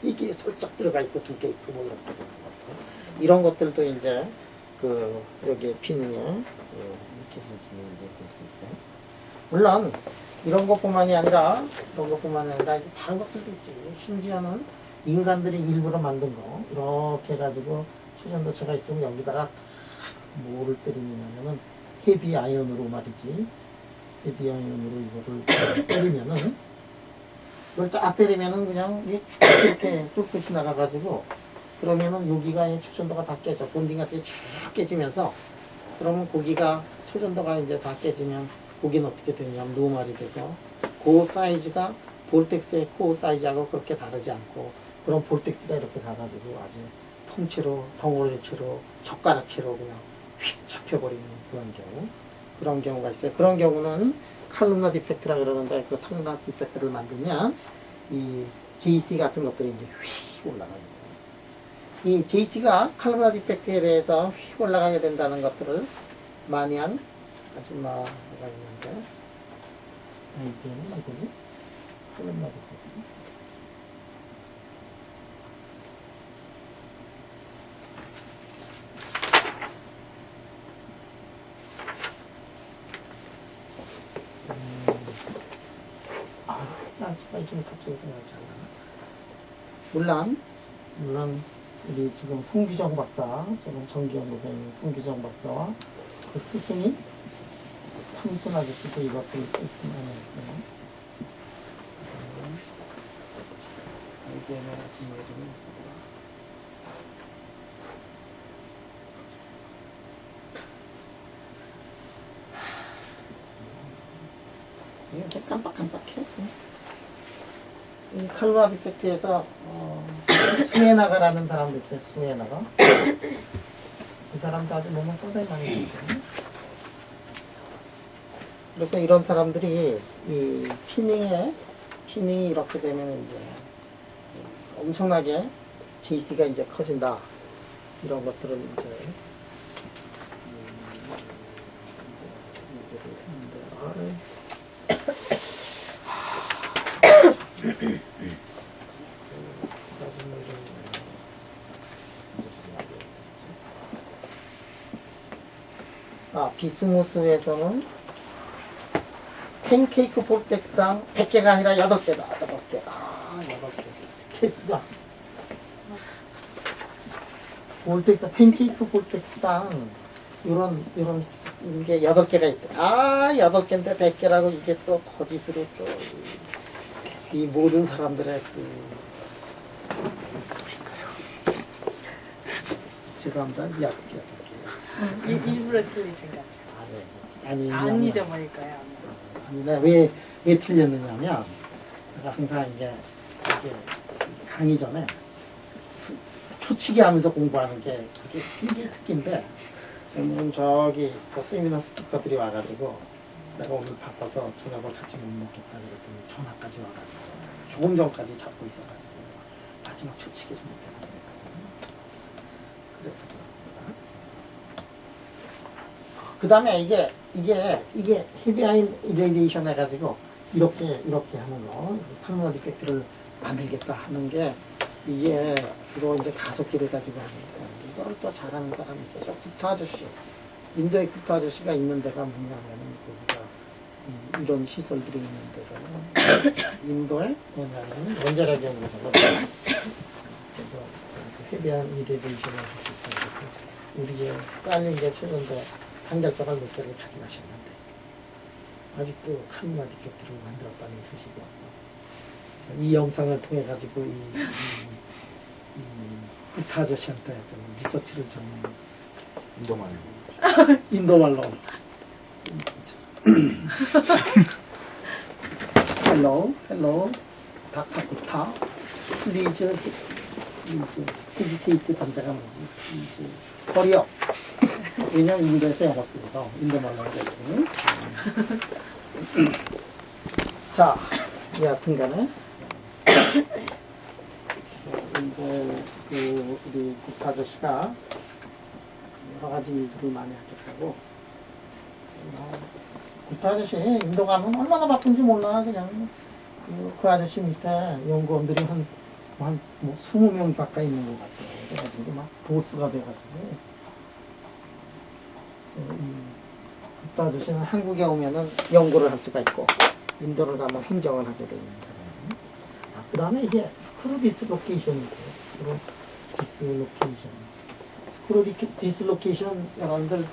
세 개 살짝 들어가 있고 두 개 있고 뭐 이렇게 되는 것들. 이런 것들도 이제 그 여기에 피닝에 이렇게 생기면 이제 볼 수 있고. 물론 이런 것뿐만이 아니라 이제 다른 것들도 있지. 심지어는 인간들이 일부러 만든 거 이렇게 해가지고 초전도체가 있으면 여기다가 뭐를 때리냐면은 헤비 아이언으로 말이지. 헤비 아이언으로 이거를 때리면은 이걸 딱 때리면은 그냥 이렇게 뚫고 지나가가지고 그러면은 여기가 초전도가 다 깨져. 본딩 같은 게 쫙 깨지면서 그러면 고기가 초전도가 이제 다 깨지면 고기는 어떻게 되냐면 노말이 되고 그 사이즈가 볼텍스의 코어 사이즈하고 그렇게 다르지 않고 그런 볼텍스가 이렇게 가가지고 아주 통째로 덩어리채로 젓가락채로 그냥 휙 잡혀버리는 그런 경우가 있어요. 그런 경우는 칼룸나 디펙트라 그러는데 그 칼룸나 디펙트를 만들면 이 JC 같은 것들이 이제 휙 올라가는 거예요. 이 JC가 칼룸나 디펙트에 대해서 휙 올라가게 된다는 것들을 마냥 아줌마가 있는데 이게는 뭐지? 칼룸나 디펙트. 좀 갑자기 생각이 안 나나? 물론 우리 지금 송규정 박사, 지금 정기연구소에 있는 송규정 박사와 그 스승이 탐순 아저씨도 이것도 있긴 하였어요. IBM의 아줌마 이름이 이게 깜빡깜빡해. 이 칼로라 디펙트에서 수에나가라는 사람도 있어요. 수에나가. 이 사람도 아주 몸을 상당히 많이 했어요. 그래서 이런 사람들이 이 피닝이 이렇게 되면 이제 엄청나게 JC가 이제 커진다. 이런 것들을 이제 얘기를 했는데. 비스무스에서는 팬케이크 볼텍스당 100개가 아니라 8개다. 8개. 8개. 케이스가. 볼텍스, 팬케이크 볼텍스당 이런 게 8개가 있다. 8개인데 100개라고 이게 또 거짓으로 또 이 모든 사람들의 죄송합니다. 8개. 일부러 틀리신 것 같아요. 안 잊어버릴 거예요. 아니, 왜 틀렸느냐면, 내가 항상 이게 강의 전에 초치기 하면서 공부하는 게 그게 굉장히 특기인데, 오늘 저기 저 세미나 스피커들이 와가지고, 내가 오늘 바빠서 저녁을 같이 못 먹겠다 그랬더니 전화까지 와가지고, 조금 전까지 잡고 있어가지고, 마지막 초치기 좀 못해서 그랬거든요. 그래서 그렇습니다. 그 다음에 이게 헤비아인 이레디에이션 해가지고 이렇게 하는 거, 터미널 디펙트를 만들겠다 하는 게 이게 주로 이제 가속기를 가지고 하니까 이걸 또 잘하는 사람이 있어요. 구타 아저씨, 인도에 구타 아저씨가 있는 데가 뭐냐면은 거기가 이런 시설들이 있는 데잖아요. 인도에 뭐냐면 원자력 연구소가 그래서 해변 이레디에이션을 할 수 있다고 해서 우리 집 쌀린제 초전도 단결조각 몇 개를 가져가셨는데 아직도 카미나 디펙트를 만들었다는 소식이 왔고 이 영상을 통해 가지고 이 후타 아저씨한테 좀 리서치를 좀 인도말로 hello 닥터 후타 플리즈 헤지테이트 반대가 뭐지 커리어 왜냐면 인도에서 영어 쓰거든 인도말로 해가지고 자 여하튼간에 우리 국가 아저씨가 여러 가지 일들을 많이 하겠다고. 국가 아저씨 인도 가면 얼마나 바쁜지 몰라. 그냥 그 아저씨 밑에 연구원들이 한 20명 가까이 있는 것 같아요. 그래가지고 막 보스가 돼가지고. 그래서 이 국가 아저씨는 한국에 오면은 연구를 할 수가 있고 인도를 가면 행정을 하게 되는 사람. 그 다음에 이게 스크루 디스로케이션이 있어요. 스크루 디스로케이션 여러분들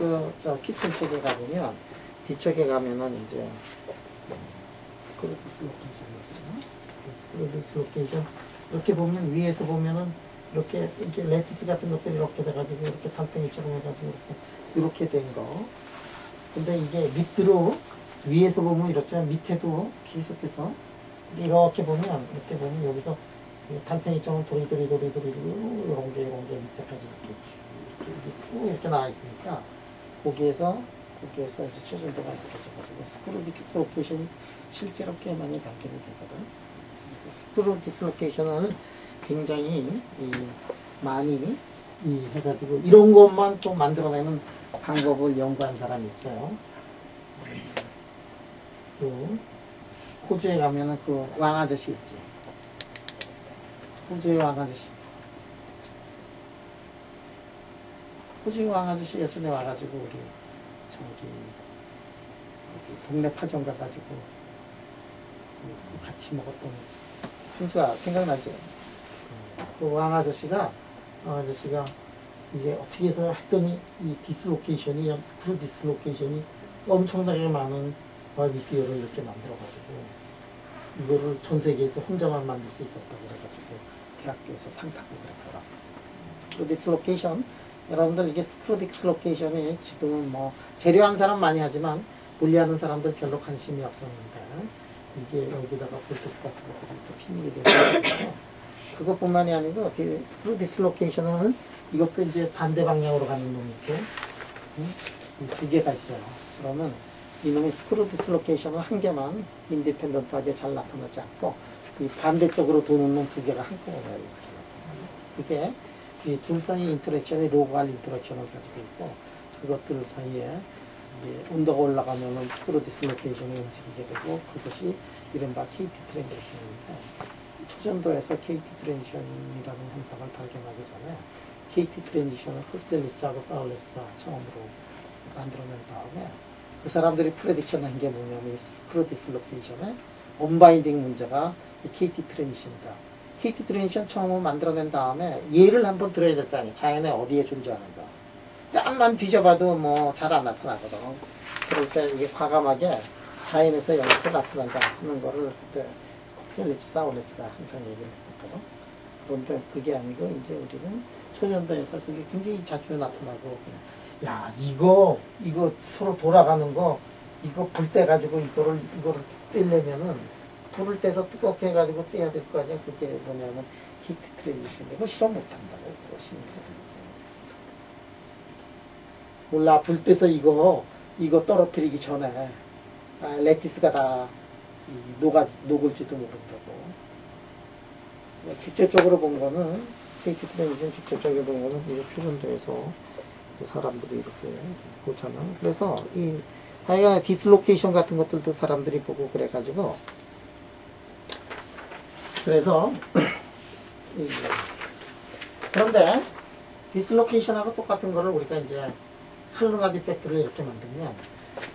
저 키튼 책에 가보면 뒤쪽에 가면은 이제 스크루 디스로케이션 이렇게 보면 위에서 보면은 이렇게 레티스 같은 것들이 이렇게 돼가지고 이렇게 달팽이처럼 해가지고 이렇게 된 거. 근데 이게 밑으로 위에서 보면 이렇지만 밑에도 계속해서 이렇게 보면 여기서 달팽이처럼 도리도리 이런 게 밑에까지 이렇게 나와 있으니까 거기에서 이제 초전도가 이렇게 져가지고 스크루 디스로케이션이 실제로 꽤 많이 발견이 되거든. 그래서 스크루 디스로케이션을 굉장히 많이 해가지고 이런 것만 또 만들어내는 방법을 연구한 사람이 있어요. 또 호주에 가면은 그 왕아저씨 있지. 호주의 왕아저씨. 호주의 왕아저씨 예전에 와가지고 우리 저기 동네 파전 가가지고 같이 먹었던 훈수가 생각나지? 그 왕아저씨가 이게 어떻게 해서 했더니 이 디스로케이션이 스크루 디스로케이션이 엄청나게 많은 미스열을 이렇게 만들어가지고 이거를 전 세계에서 혼자만 만들 수 있었다고 그래가지고 대학교에서 상 타고 그랬더라. 스크루 디스로케이션 여러분들 이게 스크루 디스로케이션이 지금은 뭐 재료한 사람 많이 하지만 분리하는 사람들 별로 관심이 없었는데 이게 여기다가 볼텍스 같은 것들이 또 피밀이 되고 그것뿐만이 아니고 스크루 디스로케이션은 이것도 이제 반대 방향으로 가는 놈이 있고 두 개가 있어요. 그러면 이놈의 스크루 디스로케이션은 한 개만 인디펜던트하게 잘 나타나지 않고 이 반대쪽으로 도는 놈 두 개가 한꺼번에 이렇게 나타나요. 그게 이 둘 사이 인터랙션이 로컬 인터랙션을 가지고 있고 그것들 사이에 이제 온도가 올라가면은 스크루 디스로케이션이 움직이게 되고 그것이 이른바 KT 트랜지션인데 초전도에서 KT 트랜지션이라는 현상을 발견하기 전에 KT 트랜지션을 코스텔리스하고 사울레스가 처음으로 만들어낸 다음에 그 사람들이 프레딕션 한 게 뭐냐면 스크루 디스로케이션의 언바인딩 문제가 KT 트랜지션이다. KT 트랜지션 처음으로 만들어낸 다음에 예를 한번 들어야 될 거 아니에요. 자연에 어디에 존재하는가. 땀만 뒤져봐도 뭐 잘 안 나타나거든. 그럴 때 이게 과감하게 자연에서 여기서 나타난다 하는 거를 그때 코스텔리스 사울레스가 항상 얘기를 했었거든. 그런데 그게 아니고 이제 우리는 초전도에서 그게 굉장히 자주 나타나고 야 이거 서로 돌아가는 거 이거 불 때 가지고 이거를 떼려면은 불을 떼서 뜨겁게 해가지고 떼야 될 거 아니야. 그게 뭐냐면 히트 트랜지션. 이거 실험 못한다고. 몰라 불 떼서 이거 떨어뜨리기 전에 레티스가 다 녹을지도 모른다고. 직접적으로 본 거는 히트 트랜지션 직접적으로 본 거는 이제 초전도에서 사람들이 이렇게 보잖아. 그래서 이 하여간 디슬로케이션 같은 것들도 사람들이 보고 그래가지고 그래서 그런데 디슬로케이션하고 똑같은 거를 우리가 이제 칼로나 디펙트를 이렇게 만들면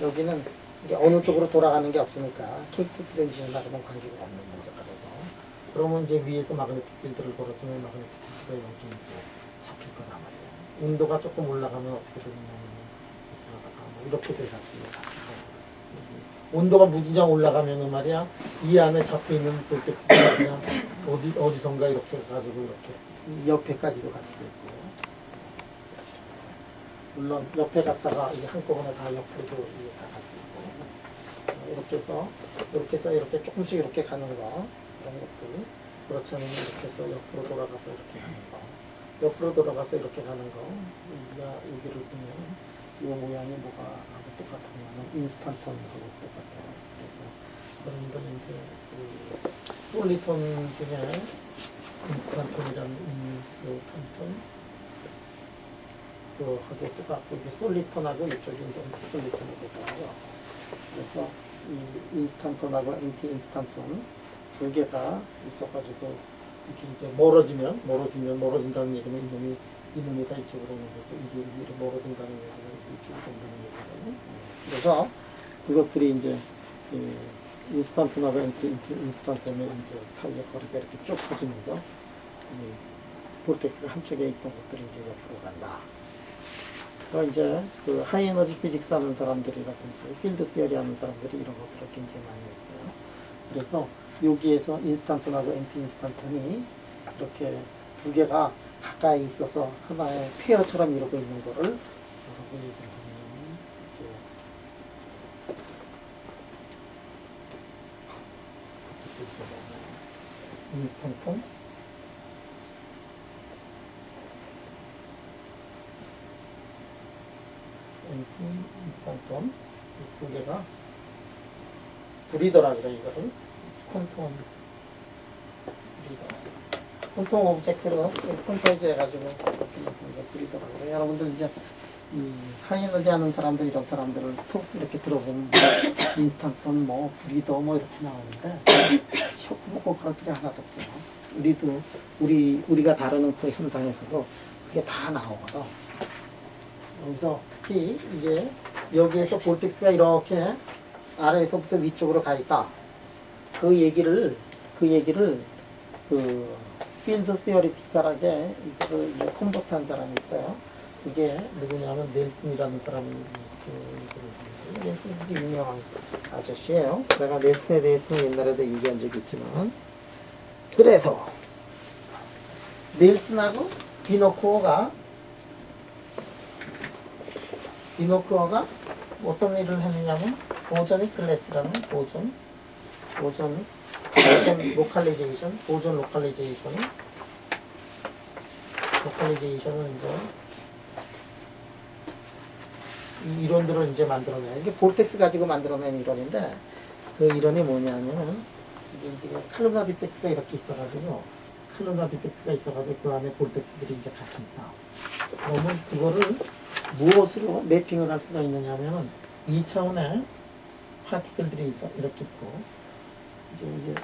여기는 이게 어느 쪽으로 돌아가는 게 없으니까 케이크 트랜지션하고는 관계가 없는 문제가 되고 그러면 이제 위에서 마그네틱 필드를 걸어주면 마그네틱 필드가 여기 이제 잡힐 거란 말이에요. 온도가 조금 올라가면 어떻게 되느냐면 이렇게 돼갔습니다. 온도가 무진장 올라가면은 말이야 이 안에 잡혀 있는 볼텍스가 그냥 어디선가 이렇게 가지고 이렇게 옆에까지도 갈 수도 있고 물론 옆에 갔다가 이 한꺼번에 다 옆에도 다 갈 수 있고 이렇게 해서 이렇게 조금씩 이렇게 가는 거 그런 것들 그렇지 않으면 이렇게 해서 옆으로 돌아가서 이렇게 가는 거 옆으로 돌아가서 이렇게 가는 거 여기를 보면 이 모양이 뭐가 하고 똑같으면 인스탄톤하고 똑같아요. 그래서 그런 걸 이제 그 솔리톤 중에 인스탄톤이라는 인스탄톤 그하고 똑같고 이게 솔리톤하고 이쪽이 이제 앤티솔리톤이 되더라고요. 그래서 이 인스탄톤하고 앤티 인스탄톤 두 개가 있어가지고 이렇게 이제 멀어진다는 얘기는 이놈이 다 이쪽으로 오는 거고 이게 멀어진다는 얘기는 이쪽으로 온다는 얘기거든요. 그래서 그것들이 이제 인스탄트하고 앤티 인스탄트의 이제 사이의 거리가 이렇게 쭉 퍼지면서 볼텍스가 한쪽에 있던 것들이 이제 옆으로 간다. 그러니까 이제 그 하이 에너지 피직스 하는 사람들이라든지 필드 시어리 하는 사람들이 이런 것들을 굉장히 많이 했어요. 그래서 여기에서 인스탄트하고 앤티 인스탄트이 이렇게 두 개가 가까이 있어서 하나의 페어처럼 이루고 있는 거를 뭐라고 얘기하냐면 인스탄톤 인스탄톤 이 두 개가 브리더라 그래 이거를 콘톤 브리더 콘통 오브젝트로 콘테이즈 해가지고 브리더라고 그래요. 여러분들 이제 이 하이에너지 하는 사람들 이런 사람들을 톡 이렇게 들어보면 인스탄톤 뭐 브리더 뭐 이렇게 나오는데 뭐 그럴 필요 하나도 없어요. 우리가 다루는 그 현상에서도 그게 다 나오거든. 그래서 특히 이게 여기에서 볼텍스가 이렇게 아래에서부터 위쪽으로 가 있다. 그 얘기를 그 필드 시어리티컬하게 이거를 이제 컨버트한 사람이 있어요. 그게 누구냐면 넬슨이라는 사람이 넬슨 아주 유명한 아저씨예요. 내가 넬슨에 대해서는 옛날에도 얘기한 적이 있지만 그래서 넬슨하고 비노쿠어가 어떤 일을 했느냐면 보존 로컬리제이션은 이제 이 이론들을 이제 만들어내. 이게 볼텍스 가지고 만들어낸 이론인데 그 이론이 뭐냐면은 이게 칼로나 디펙트가 이렇게 있어가지고 그 안에 볼텍스들이 이제 같이 있다. 그러면 그거를 무엇으로 매핑을 할 수가 있느냐면은 2차원의 파티클들이 이렇게 있고 이게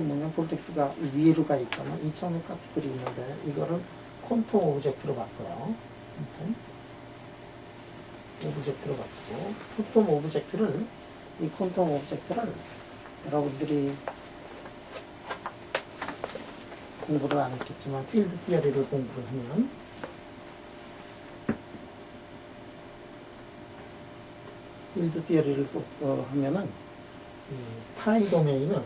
뭐냐면 볼텍스가 위로 가 있잖아. 2차원의 파티클이 있는데 이거를 콘텀 오브젝트로 바꿔요. 오브젝트로 바꾸고 이 콘텀 오브젝트를 여러분들이 공부를 안 했겠지만 필드 시어리를 공부를 하면 하면은 타임 도메인을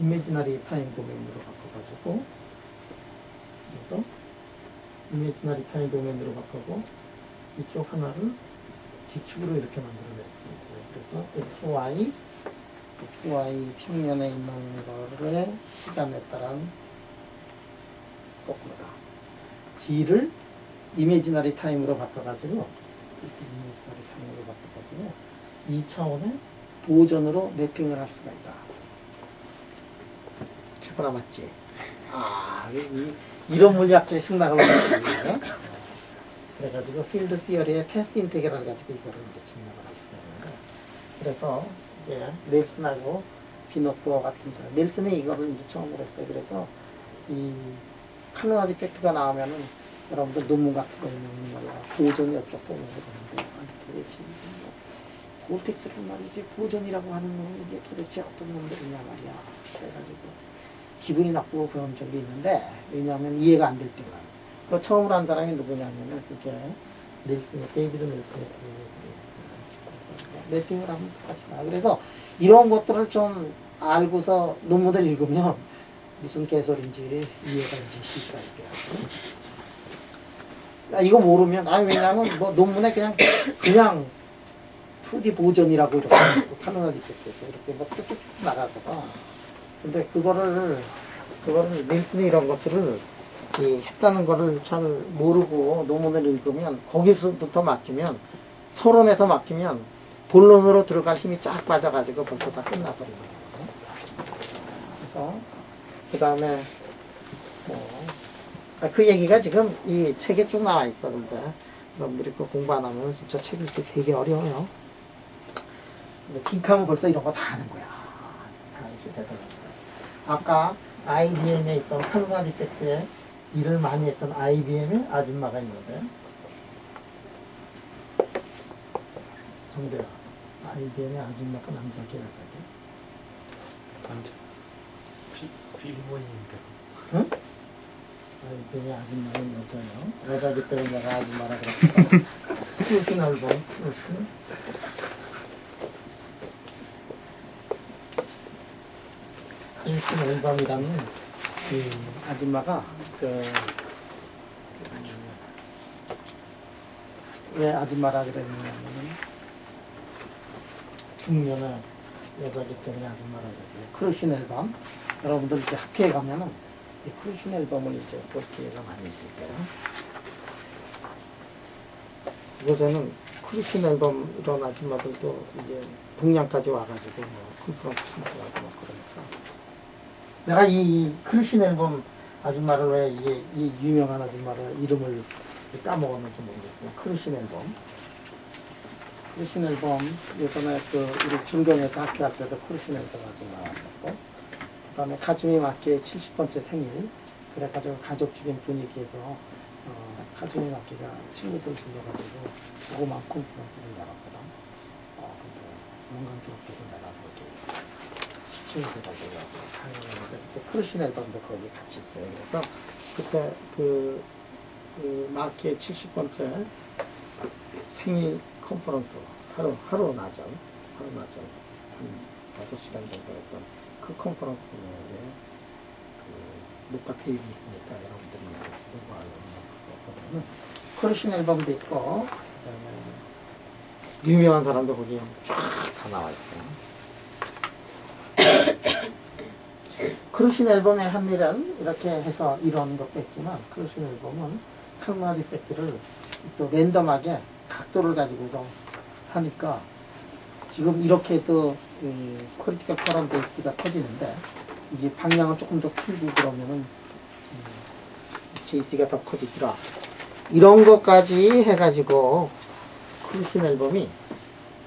이미지너리 타임 도메인으로 바꿔가지고 그래서 이미지너리 타임 도메인으로 바꾸고 이쪽 하나를 지축으로 이렇게 만들어낼 수가 있어요. 그래서 XY 평면에 있는 거를 시간에 따른 거꾸로다. G를 이미지너리 타임으로 바꿔가지고 2차원의 보존으로 매핑을 할 수가 있다. 최고나 맞지? 이런 물리학자의 승낙을 받는 거예요. 그래가지고 필드 시어리의 패스 인테그랄 가지고 이거를 이제 증명을 할 수가 있는 거예요. 그래서 이제 넬슨하고 비노토 같은 사람, 넬슨이 이거를 이제 처음으로 했어요. 그래서 이 칼로나 디펙트가 나오면은 여러분들 논문 같은 거 있는 거야. 보존이 어쩌고 그러는데 도대체 볼텍스를 말이지 보존이라고 하는 건 이게 도대체 어떤 놈들이냐 말이야. 그래가지고 기분이 나쁘고 그런 적이 있는데 왜냐하면 이해가 안 될 때가 그 처음으로 한 사람이 누구냐면은 그게 넬슨, 데이비드 넬슨의 매핑을 하면 똑같이. 그래서 이런 것들을 좀 알고서 논문을 읽으면 무슨 개소리인지 이해가 이제 쉽더라고요. 이거 모르면 왜냐하면 뭐 논문에 그냥 2D 보존이라고 이렇게 카노나 디펙트에서 이렇게 뭐 뚝뚝 나가거든. 근데 그거를 넬슨이 이런 것들을 했다는 거를 잘 모르고 논문을 읽으면 거기서부터 막히면 서론에서 막히면 본론으로 들어갈 힘이 쫙 빠져가지고 벌써 다 끝나버리는 거예요. 그래서 그 다음에 그 얘기가 지금 이 책에 쭉 나와 있어. 근데 여러분들이 그 공부 안 하면 진짜 책 읽기 되게 어려워요. 근데 딩카면 벌써 이런 거 다 아는 거야. 아까 IBM에 있던 칼로나 디펙트에 일을 많이 했던 IBM의 아줌마가 있는데 정대야, IBM의 아줌마가 남자기 여자기? 남자. 필리본인인데. 응? IBM의 아줌마는 여자요. 여자기 때문에 내가 아줌마라 그랬어. 크루신 앨범, 크루신. 크루신 앨범이라면 아줌마가 왜 아줌마라 그랬냐면은 중년의 여자기 때문에 아줌마라 그랬어요. 크루신 앨범. 여러분들 이제 학회에 가면은 이 크루신 앨범을 이제 볼 기회가 많이 있을 거예요. 요새는 크루신 앨범 이런 아줌마들도 이제 동양까지 와가지고 뭐 컨퍼런스 참석하고 막 그러니까 내가 이 크루신 앨범 아줌마를 왜 이 유명한 아줌마를 이름을 까먹었는지 모르겠어요. 크루신 앨범. 크루신 앨범 예전에 우리 중경에서 학교할 때도 크루신 앨범 아줌마 나왔었고 그 다음에 카즈미 마키의 70번째 생일 그래가지고 가족적인 분위기에서 카즈미 마키가 친구들 불러가지고 조그만 콘퍼런스를 열었거든. 근데 영광스럽게도 내가 거기 친구들 가지고 와서 사용했는데 그때 크루신 앨범도 거기 같이 있어요. 그래서 그때 그 마키의 70번째 생일 컨퍼런스 하루 낮은 한 5시간 정도 했던 그 컨퍼런스에 그 녹화 테이프 있으니까 여러분들이 공부하려면 크루신 앨범도 있고 그다음에 유명한 사람도 거기에 쫙 다 나와 있어요. 크루신 앨범의 한 일은 이렇게 해서 이런 것도 있지만 크루신 앨범은 칼로나 디펙트를 또 랜덤하게 각도를 가지고서 하니까 지금 이렇게 또 크리티컬 커런트 덴시티가 터지는데 이게 방향을 조금 더 풀고 그러면은 JC가 더 커지더라. 이런 것까지 해가지고 크루신 앨범이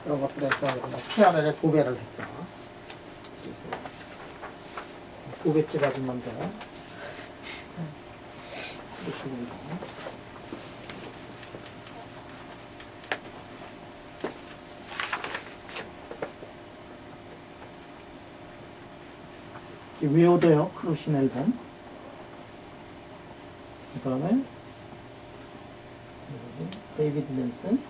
그런 것들에서 PRL에 2배를 했어. 그래서 2배째 아줌마인데 크루신 앨범. 왜 얻어요? 크루신 앨범. 그 다음에 데이비드 넬슨.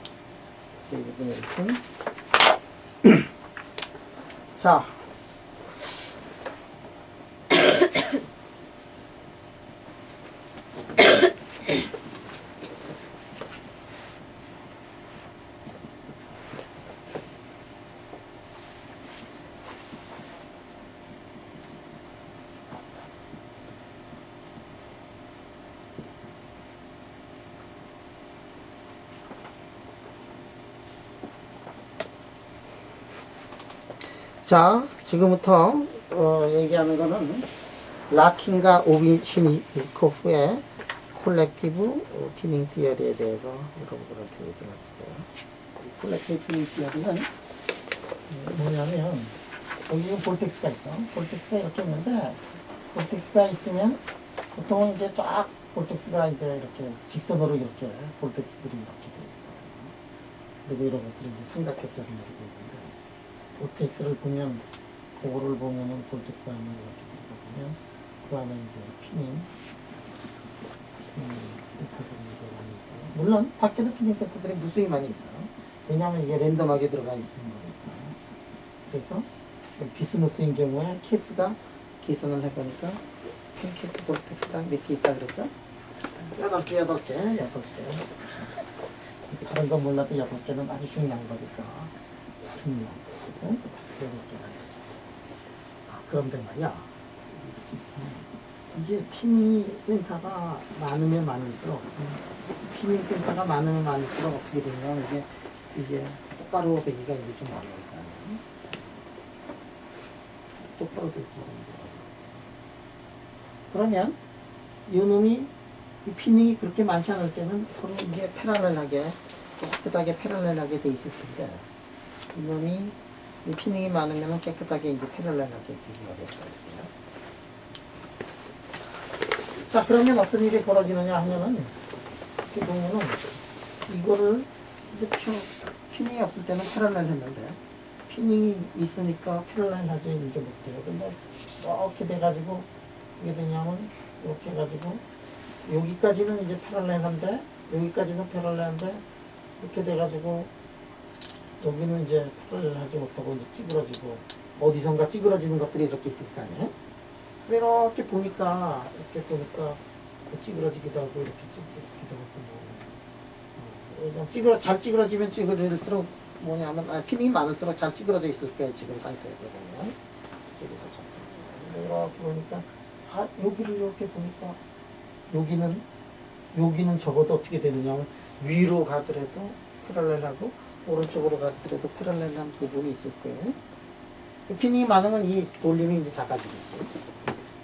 자, 지금부터 얘기하는 거는 라킨과 오비시니코프의 콜렉티브 피닝 티어리에 대해서 여러분들한테 얘기를 해주세요. 콜렉티브 피닝 티어리는 뭐냐면 여기 지금 볼텍스가 있어. 볼텍스가 이렇게 있는데 볼텍스가 있으면 보통은 이제 쫙 볼텍스가 이제 이렇게 직선으로 이렇게 볼텍스들이 이렇게 돼 있어요. 그리고 이런 것들이 이제 삼각격자를 이루고 있는데 볼텍스를 보면 그거를 보면은 볼텍스 안에 이렇게 들어가면 그 안에 이제 피닝 센터들이 이제 많이 있어요. 물론 밖에도 피닝 센터들이 무수히 많이 있어요. 왜냐하면 이게 랜덤하게 들어가 있는 거니까. 그래서 비스무스인 경우에 케이스가 계산을 해보니까 팬케이크 볼텍스가 몇 개 있다 그랬죠? 8개. 다른 건 몰라도 8개는 아주 중요한 거니까. 중요한 거고. 8개가. 그런데 말이야. 이게 피닝 센터가 많으면 많을수록, 피닝 센터가 많으면 많을수록 어떻게 되냐면 이게 똑바로 되기가 이제 좀 어려울 거 아니에요? 똑바로 되기가 이제 그러면 이놈이 이 피닝이 그렇게 많지 않을 때는 서로 이게 패러렐하게 깨끗하게 패러렐하게 돼 있을 텐데 이놈이 이 피닝이 많으면 깨끗하게 이제 패러렐하게 되기가 어렵거든요. 자, 그러면 어떤 일이 벌어지느냐 하면은 이렇게 보면은 이거를 이제 피닝이 없을 때는 패러렐 했는데 피닝이 있으니까 패러렐 하지 이제 못해요. 근데 이렇게 돼가지고 어떻게 되냐면 이렇게 해가지고 여기까지는 이제 패러렐한데 여기까지는 패러렐한데 이렇게 돼가지고 여기는 이제 패러렐하지 못하고 이제 찌그러지고 어디선가 찌그러지는 것들이 이렇게 있을 거 아니에요? 그래서 이렇게 보니까 찌그러지기도 하고 이렇게 찌그러지기도 하고 왜냐면 잘 찌그러지면 찌그러질수록 뭐냐면 피닝이 많을수록 잘 찌그러져 있을 거예요. 지금 상태에서 보면 여기서 잡혔어요. 이렇게 보니까 여기를 이렇게 보니까 여기는 적어도 어떻게 되느냐면 위로 가더라도 패러렐하고 오른쪽으로 가더라도 패러렐한 부분이 있을 거예요. 피닝이 많으면 이 볼륨이 이제 작아지겠죠.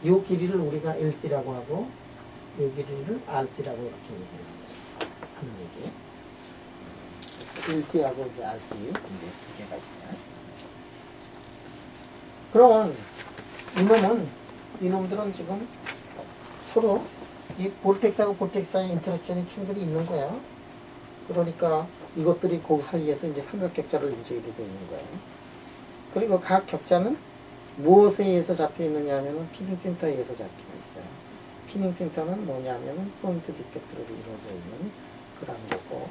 이 길이를 우리가 LC라고 하고 이 길이를 RC라고 이렇게 하는 얘기예요. LC하고 이제 RC 두 개가 있어요. 그러면 이놈들은 지금 서로 이 볼텍스하고 볼텍스 사이 인터랙션이 충분히 있는 거야. 그러니까 이것들이 그 사이에서 이제 삼각격자를 유지하게 되어 있는 거예요. 그리고 각 격자는 무엇에 의해서 잡혀 있느냐 하면은 피닝 센터에 의해서 잡혀 있어요. 피닝 센터는 뭐냐 하면은 포인트 디펙트로 이루어져 있는 그런 거고,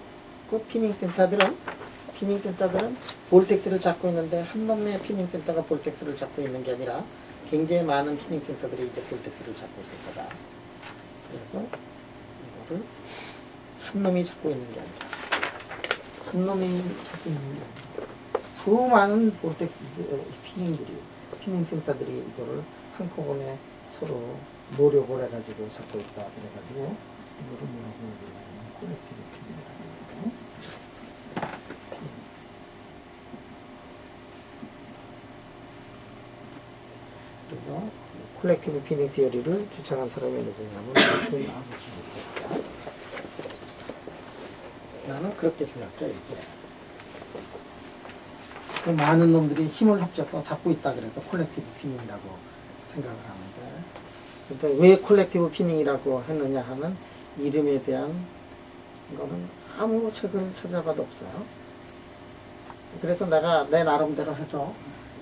그 피닝 센터들은 볼텍스를 잡고 있는데 한 놈의 피닝 센터가 볼텍스를 잡고 있는 게 아니라 굉장히 많은 피닝 센터들이 이제 볼텍스를 잡고 있을 거다. 그래서 이거를 한 놈이 잡고 있는 게 아니라 한 놈이 잡고 있는 게 아니라 수많은 볼텍스 피닝 센터들이 이거를 한꺼번에 서로 노력을 해가지고 잡고 있다. 그래가지고 이거를 뭐라고 얘기하냐면 콜렉티브 피닝이라고 해요. 그래서 콜렉티브 피닝 티어리를 주창한 사람이 누구냐면 나는 그렇게 생각해. 이게 그 많은 놈들이 힘을 합쳐서 잡고 있다 그래서 콜렉티브 피닝이라고 생각을 하는데, 그러니까 왜 콜렉티브 피닝이라고 했느냐 하는 이름에 대한 거는 아무 책을 찾아봐도 없어요. 그래서 내가 내 나름대로 해서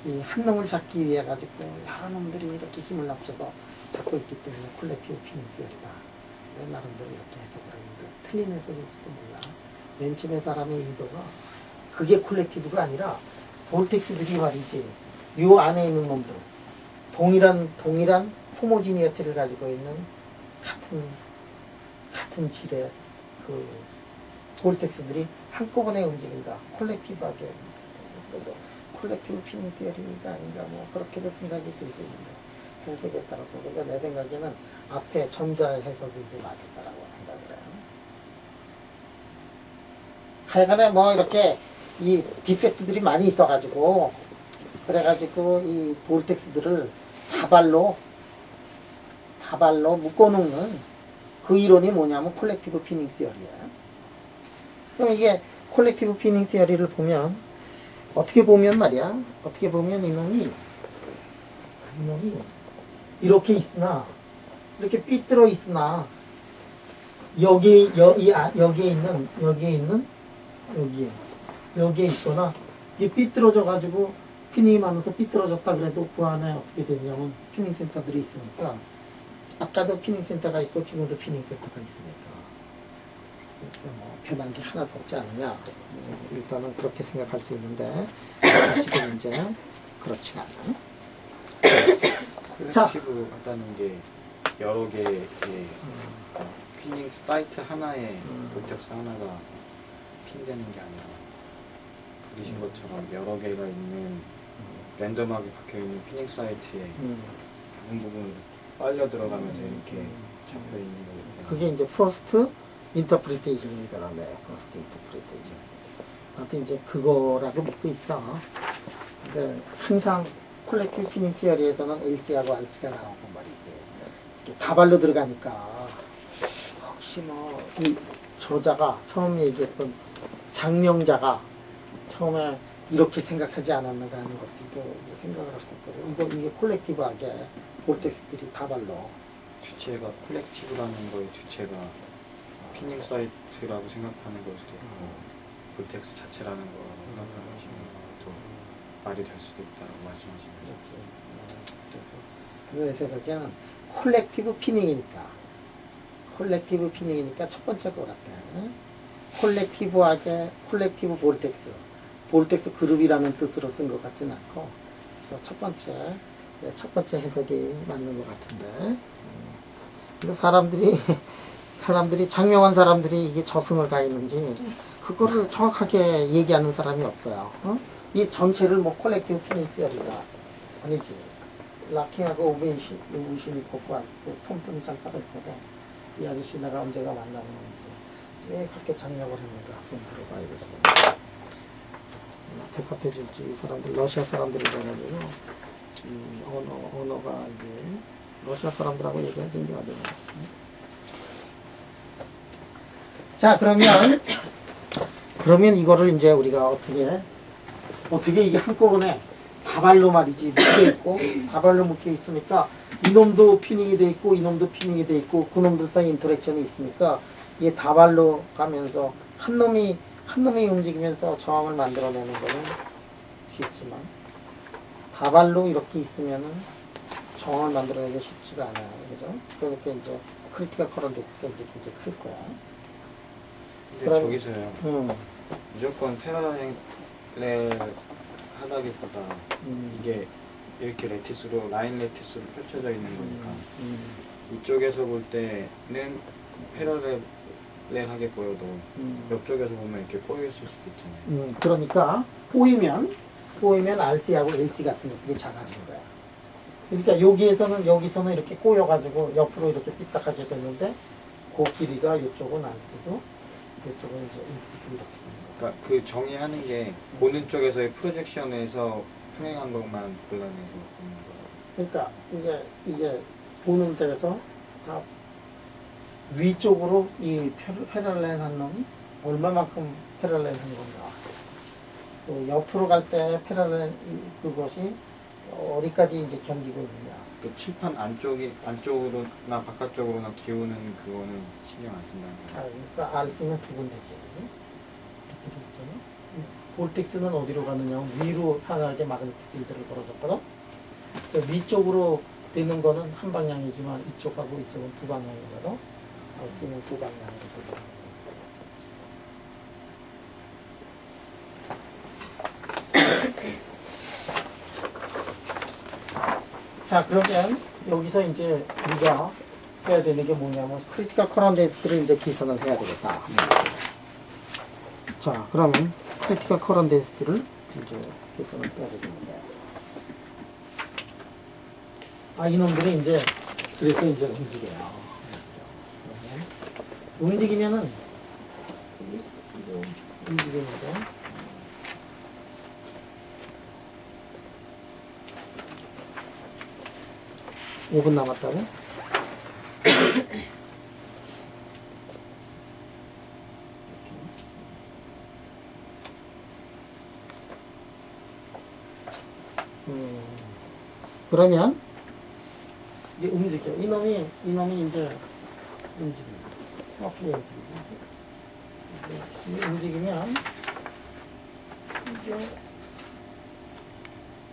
이 한 놈을 잡기 위해 가지고 여러 놈들이 이렇게 힘을 합쳐서 잡고 있기 때문에 콜렉티브 피닝 티어리다. 내 나름대로 이렇게 해석을 했는데 틀린 해석일지도 몰라. 맨 처음에 사람의 의도가 그게 콜렉티브가 아니라 볼텍스들이 말이지 요 안에 있는 놈들 동일한 호모지니어티를 가지고 있는 같은 길의 그 볼텍스들이 한꺼번에 움직인다. 콜렉티브하게. 그래서 콜렉티브 피닝 티어리가 아닌가 뭐 그렇게도 생각이 들 수 있는데 해석에 따라서 그러니까 내 생각에는 앞에 전자 해석이 이제 맞을 거라고 생각을 해요. 하여간에 뭐 이렇게 이 디펙트들이 많이 있어가지고 그래가지고 이 볼텍스들을 다발로 묶어놓는 그 이론이 뭐냐면 콜렉티브 피닝 시어리예요. 그럼 이게 콜렉티브 피닝 시어리를 보면 어떻게 보면 말이야. 어떻게 보면 이놈이 이렇게 있으나 이렇게 삐뚤어 있으나 여기에 있거나 이게 삐뚤어져 가지고 피닝이 많아서 삐뚤어졌다 그래도 그 안에 어떻게 되냐면 피닝 센터들이 있으니까 아까도 피닝 센터가 있고 지금도 피닝 센터가 있으니까 뭐 변한 게 하나도 없지 않느냐. 일단은 그렇게 생각할 수 있는데 사실은 이제 그렇지가 않아요. 자. 콜렉티브 하다는 게 여러 개의 피닝 사이트 하나에 볼텍스 하나가 핀되는 게 아니라 그리신 것처럼 여러 개가 있는 랜덤하게 박혀있는 피닝 사이트에 부분 빨려 들어가면서 이렇게 잡혀 있는 거예요. 그게 이제 퍼스트 인터프리테이션이더라고요. 퍼스트 인터프리테이션. 아무튼 이제 그거라고 믿고 있어. 근데 항상 콜렉티브 피닝 티어리에서는 LC하고 RC가 나오고 말이지. 다발로 들어가니까 혹시 뭐 이 저자가 처음 얘기했던 장명자가 처음에 이렇게 생각하지 않았는가 하는 것들도 생각을 할 수 있거든요. 이게 콜렉티브하게 볼텍스들이 다발로. 주체가 콜렉티브라는 거의 주체가 피닝 사이트라고 생각하는 걸 수도 있고 볼텍스 자체라는 거라고 생각하시면 또 말이 될 수도 있다고 말씀하시는 거죠. 그래서 그게는 콜렉티브 피닝이니까 첫 번째 거 같아요. 콜렉티브 볼텍스 그룹이라는 뜻으로 쓴 것 같지는 않고, 그래서 첫 번째 해석이 맞는 것 같은데. 근데 사람들이 장명한 사람들이 이게 저승을 가 있는지 그거를 정확하게 얘기하는 사람이 없어요. 이 전체를 뭐 콜렉티브 피닝 시어리가 아니지. 라킹하고 우시니코프 아직도 톰tom이 잘 살아있거든. 이 아저씨 내가 언제가 만나면 이제 왜 그렇게 장명을 했는가 좀 물어봐야 되거든. 대답해줄지. 이 사람들 러시아 사람들이라가지고 언어가 이제 러시아 사람들하고 얘기하기 굉장히 어려워요. 자, 그러면 이거를 이제 우리가 어떻게 이게 한꺼번에 다발로 말이지 다발로 묶여 있으니까 이놈도 피닝이 돼 있고 이놈도 피닝이 돼 있고 그놈들 사이 인터랙션이 있으니까 이게 다발로 가면서 한 놈이 움직이면서 저항을 만들어내는 거는 쉽지만 다발로 이렇게 있으면은 저항을 만들어내기 쉽지가 않아요. 그죠? 그러니까 이제 크리티컬 커런트 있을 때 이제 굉장히 클 거야. 근데 저기서요. 무조건 패러렐 하다기보다 이게 이렇게 라인 레티스로 펼쳐져 있는 거니까 이쪽에서 볼 때는 패러렐하게 보여도 옆쪽에서 보면 이렇게 꼬여 있을 수도 있잖아요. 그러니까 꼬이면 RC하고 LC 같은 것들이 작아진 거야. 그러니까 여기서는 이렇게 꼬여가지고 옆으로 이렇게 삐딱하게 됐는데 그 길이가 이쪽은 RC고 이쪽은 이제 LC고 이렇게 되는 거야. 그러니까 그 정의하는 게 보는 쪽에서의 프로젝션에서 평행한 것만 골라내서 보는 거예요. 그러니까 이게 보는 데에서 다 위쪽으로 이 패럴렐한 놈이 얼마만큼 패럴렐한 건가. 또 옆으로 갈 때 패럴렐 그것이 어디까지 이제 견디고 있느냐. 그 칠판 안쪽으로나 바깥쪽으로나 기우는 그거는 신경 안 쓴다는 거예요. 그러니까 RC는 두 군데지, 그지? 이렇게 돼 있잖아. 볼텍스는 어디로 가느냐? 위로 향하게 마그네틱 필드를 걸어줬거든. 그러니까 위쪽으로 되는 거는 한 방향이지만 이쪽하고 이쪽은 두 방향이거든. RC는 두 방향으로 되거든. 자, 그러면 여기서 이제 우리가 해야 되는 게 뭐냐면 크리티컬 커런트 덴시티를 이제 계산을 해야 되겠다. 자, 그러면 크리티컬 커런트 덴시티를 이제 계산을 해야 되겠는데, 이놈들이 이제 그래서 이제 움직여요. 움직이면은 움직이는데. 5분 남았다고? 그러면 이제 움직여. 이놈이 이제 움직입니다. 어떻게 움직이지? 이게 움직이면 이게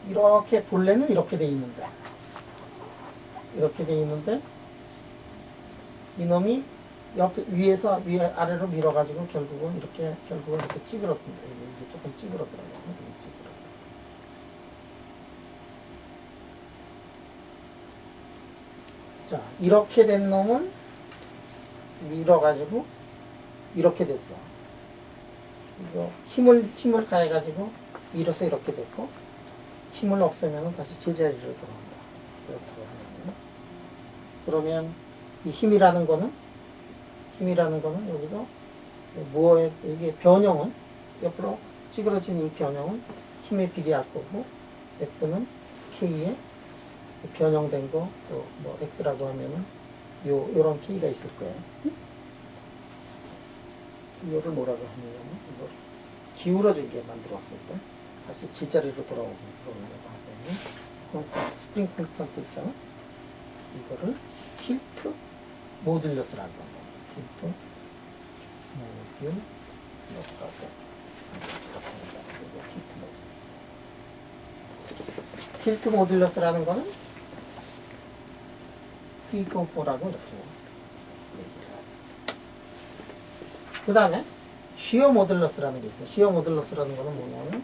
이렇게 본래는 이렇게 돼 있는데 이놈이 옆에 위에서 위에 아래로 밀어가지고 결국은 이렇게 찌그러든다. 이게 조금 찌그러더라고요. 자, 이렇게 된 놈은 밀어가지고 이렇게 됐어. 이거 힘을 가해가지고 밀어서 이렇게 됐고, 힘을 없애면 다시 제자리로 돌아온다. 그렇다고 하면. 그러면 이 힘이라는 거는 여기서 이게 변형은 옆으로 찌그러진 이 변형은 힘에 비례할 거고, F는 K에 변형된 거, 또 뭐 X라고 하면은 요런 K가 있을 거예요. 이거를 뭐라고 하냐면, 이걸 기울어지게 만들었을 때, 다시 제자리로 돌아오는 거고, 스프링 콘스턴트 있잖아? 이거를 틸트 모듈러스라는 거예요. 틸트 모듈러스. 틸트 모듈러스라는 거는 C4라고 이렇게 그 다음에 시어 모듈러스라는 게 있어요. 시어 모듈러스라는 거는 뭐냐면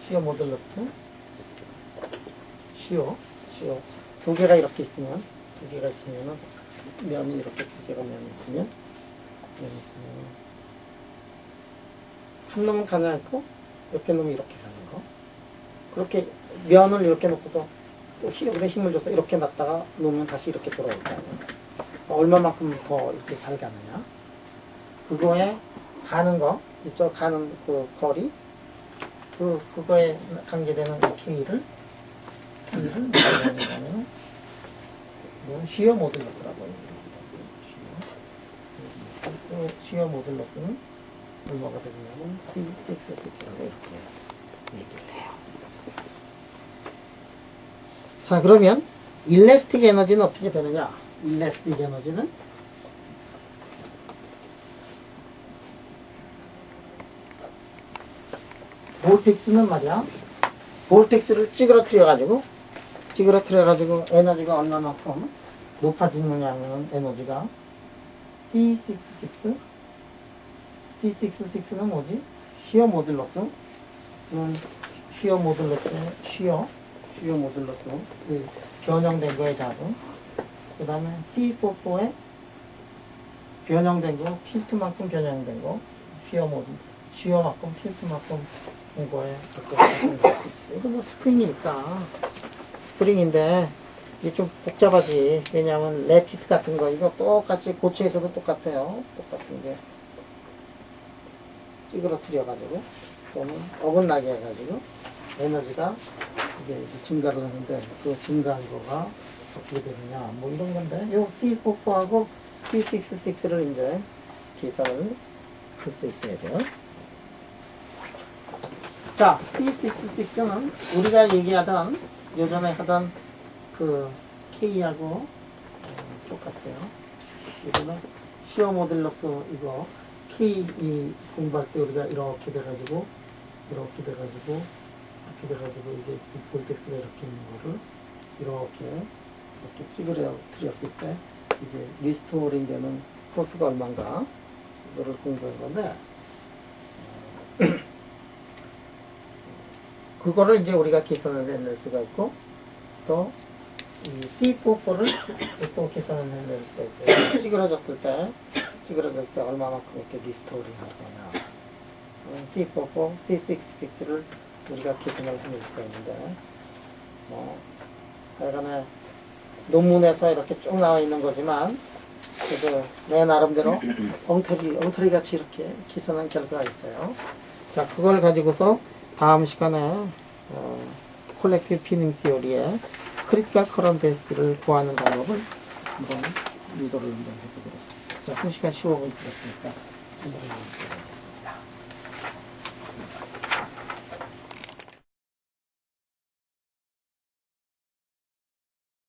시어 모듈러스는 시어 두 개가 이렇게 있으면 면이 이렇게 두 개가 면이 있으면 한 놈은 가지 않고 옆에 놈이 이렇게 가는 거. 그렇게 면을 이렇게 놓고서 또 여기다 힘을 줘서 이렇게 놨다가 놓으면 다시 이렇게 돌아올 거 아니에요. 얼마만큼 더 이렇게 잘 가느냐. 그거에 가는 거, 이쪽 가는 그 거리, 그거에 관계되는 K를 뭐라고 하냐면, 시어 모듈러스라고 합니다. 시어 모듈러스는 얼마가 되냐면, C66라고 이렇게 얘기를 해요. 자, 그러면, 일레스틱 에너지는 어떻게 되느냐? 일레스틱 에너지는 볼텍스는 말이야, 볼텍스를 찌그러뜨려가지고 에너지가 얼마만큼 높아지느냐 하면 에너지가 C66는 뭐지? 시어 모듈러스. 시어 모듈러스. 그 변형된 거의 자수. 그 다음에 C44에 변형된 거, 틸트만큼 변형된 거, 시어만큼 틸트만큼 된 거에 할수 있어요. 이거 뭐 스프링인데 이게 좀 복잡하지. 왜냐하면 레티스 같은 거 이거 똑같이 고체에서도 똑같아요. 똑같은 게 찌그러뜨려 가지고 또는 어긋나게 해가지고 에너지가 이게 증가를 하는데 그 증가한 거가 어떻게 되느냐 뭐 이런 건데 요 C44하고 C66를 이제 계산을 할 수 있어야 돼요. 자, C66는 우리가 얘기하던 예전에 하던 그 K하고 똑같아요. 이거는 시어 모듈러스 이거 K 이 공부할 때 우리가 이렇게 돼가지고 이게 볼텍스가 이렇게 있는 거를 이렇게 찌그러뜨렸을 때 이제 리스토어링 되는 포스가 얼마인가 이거를 공부한 건데 그거를 이제 우리가 계산을 해낼 수가 있고 또 이 C44를 또 계산을 해낼 수가 있어요. 찌그러졌을 때 얼마만큼 이렇게 리스토어링 할 거냐. C44, C66를 우리가 계산을 해낼 수가 있는데 뭐 하여간에 논문에서 이렇게 쭉 나와 있는 거지만 그래도 내 나름대로 엉터리 같이 이렇게 계산한 결과가 있어요. 자, 그걸 가지고서 다음 시간에 콜렉티브 피닝 시오리의 크리티컬 커런트 데스티를 구하는 방법을 한번 리더를 해서 그렇습니다. 자, 1시간 15분 들었으니까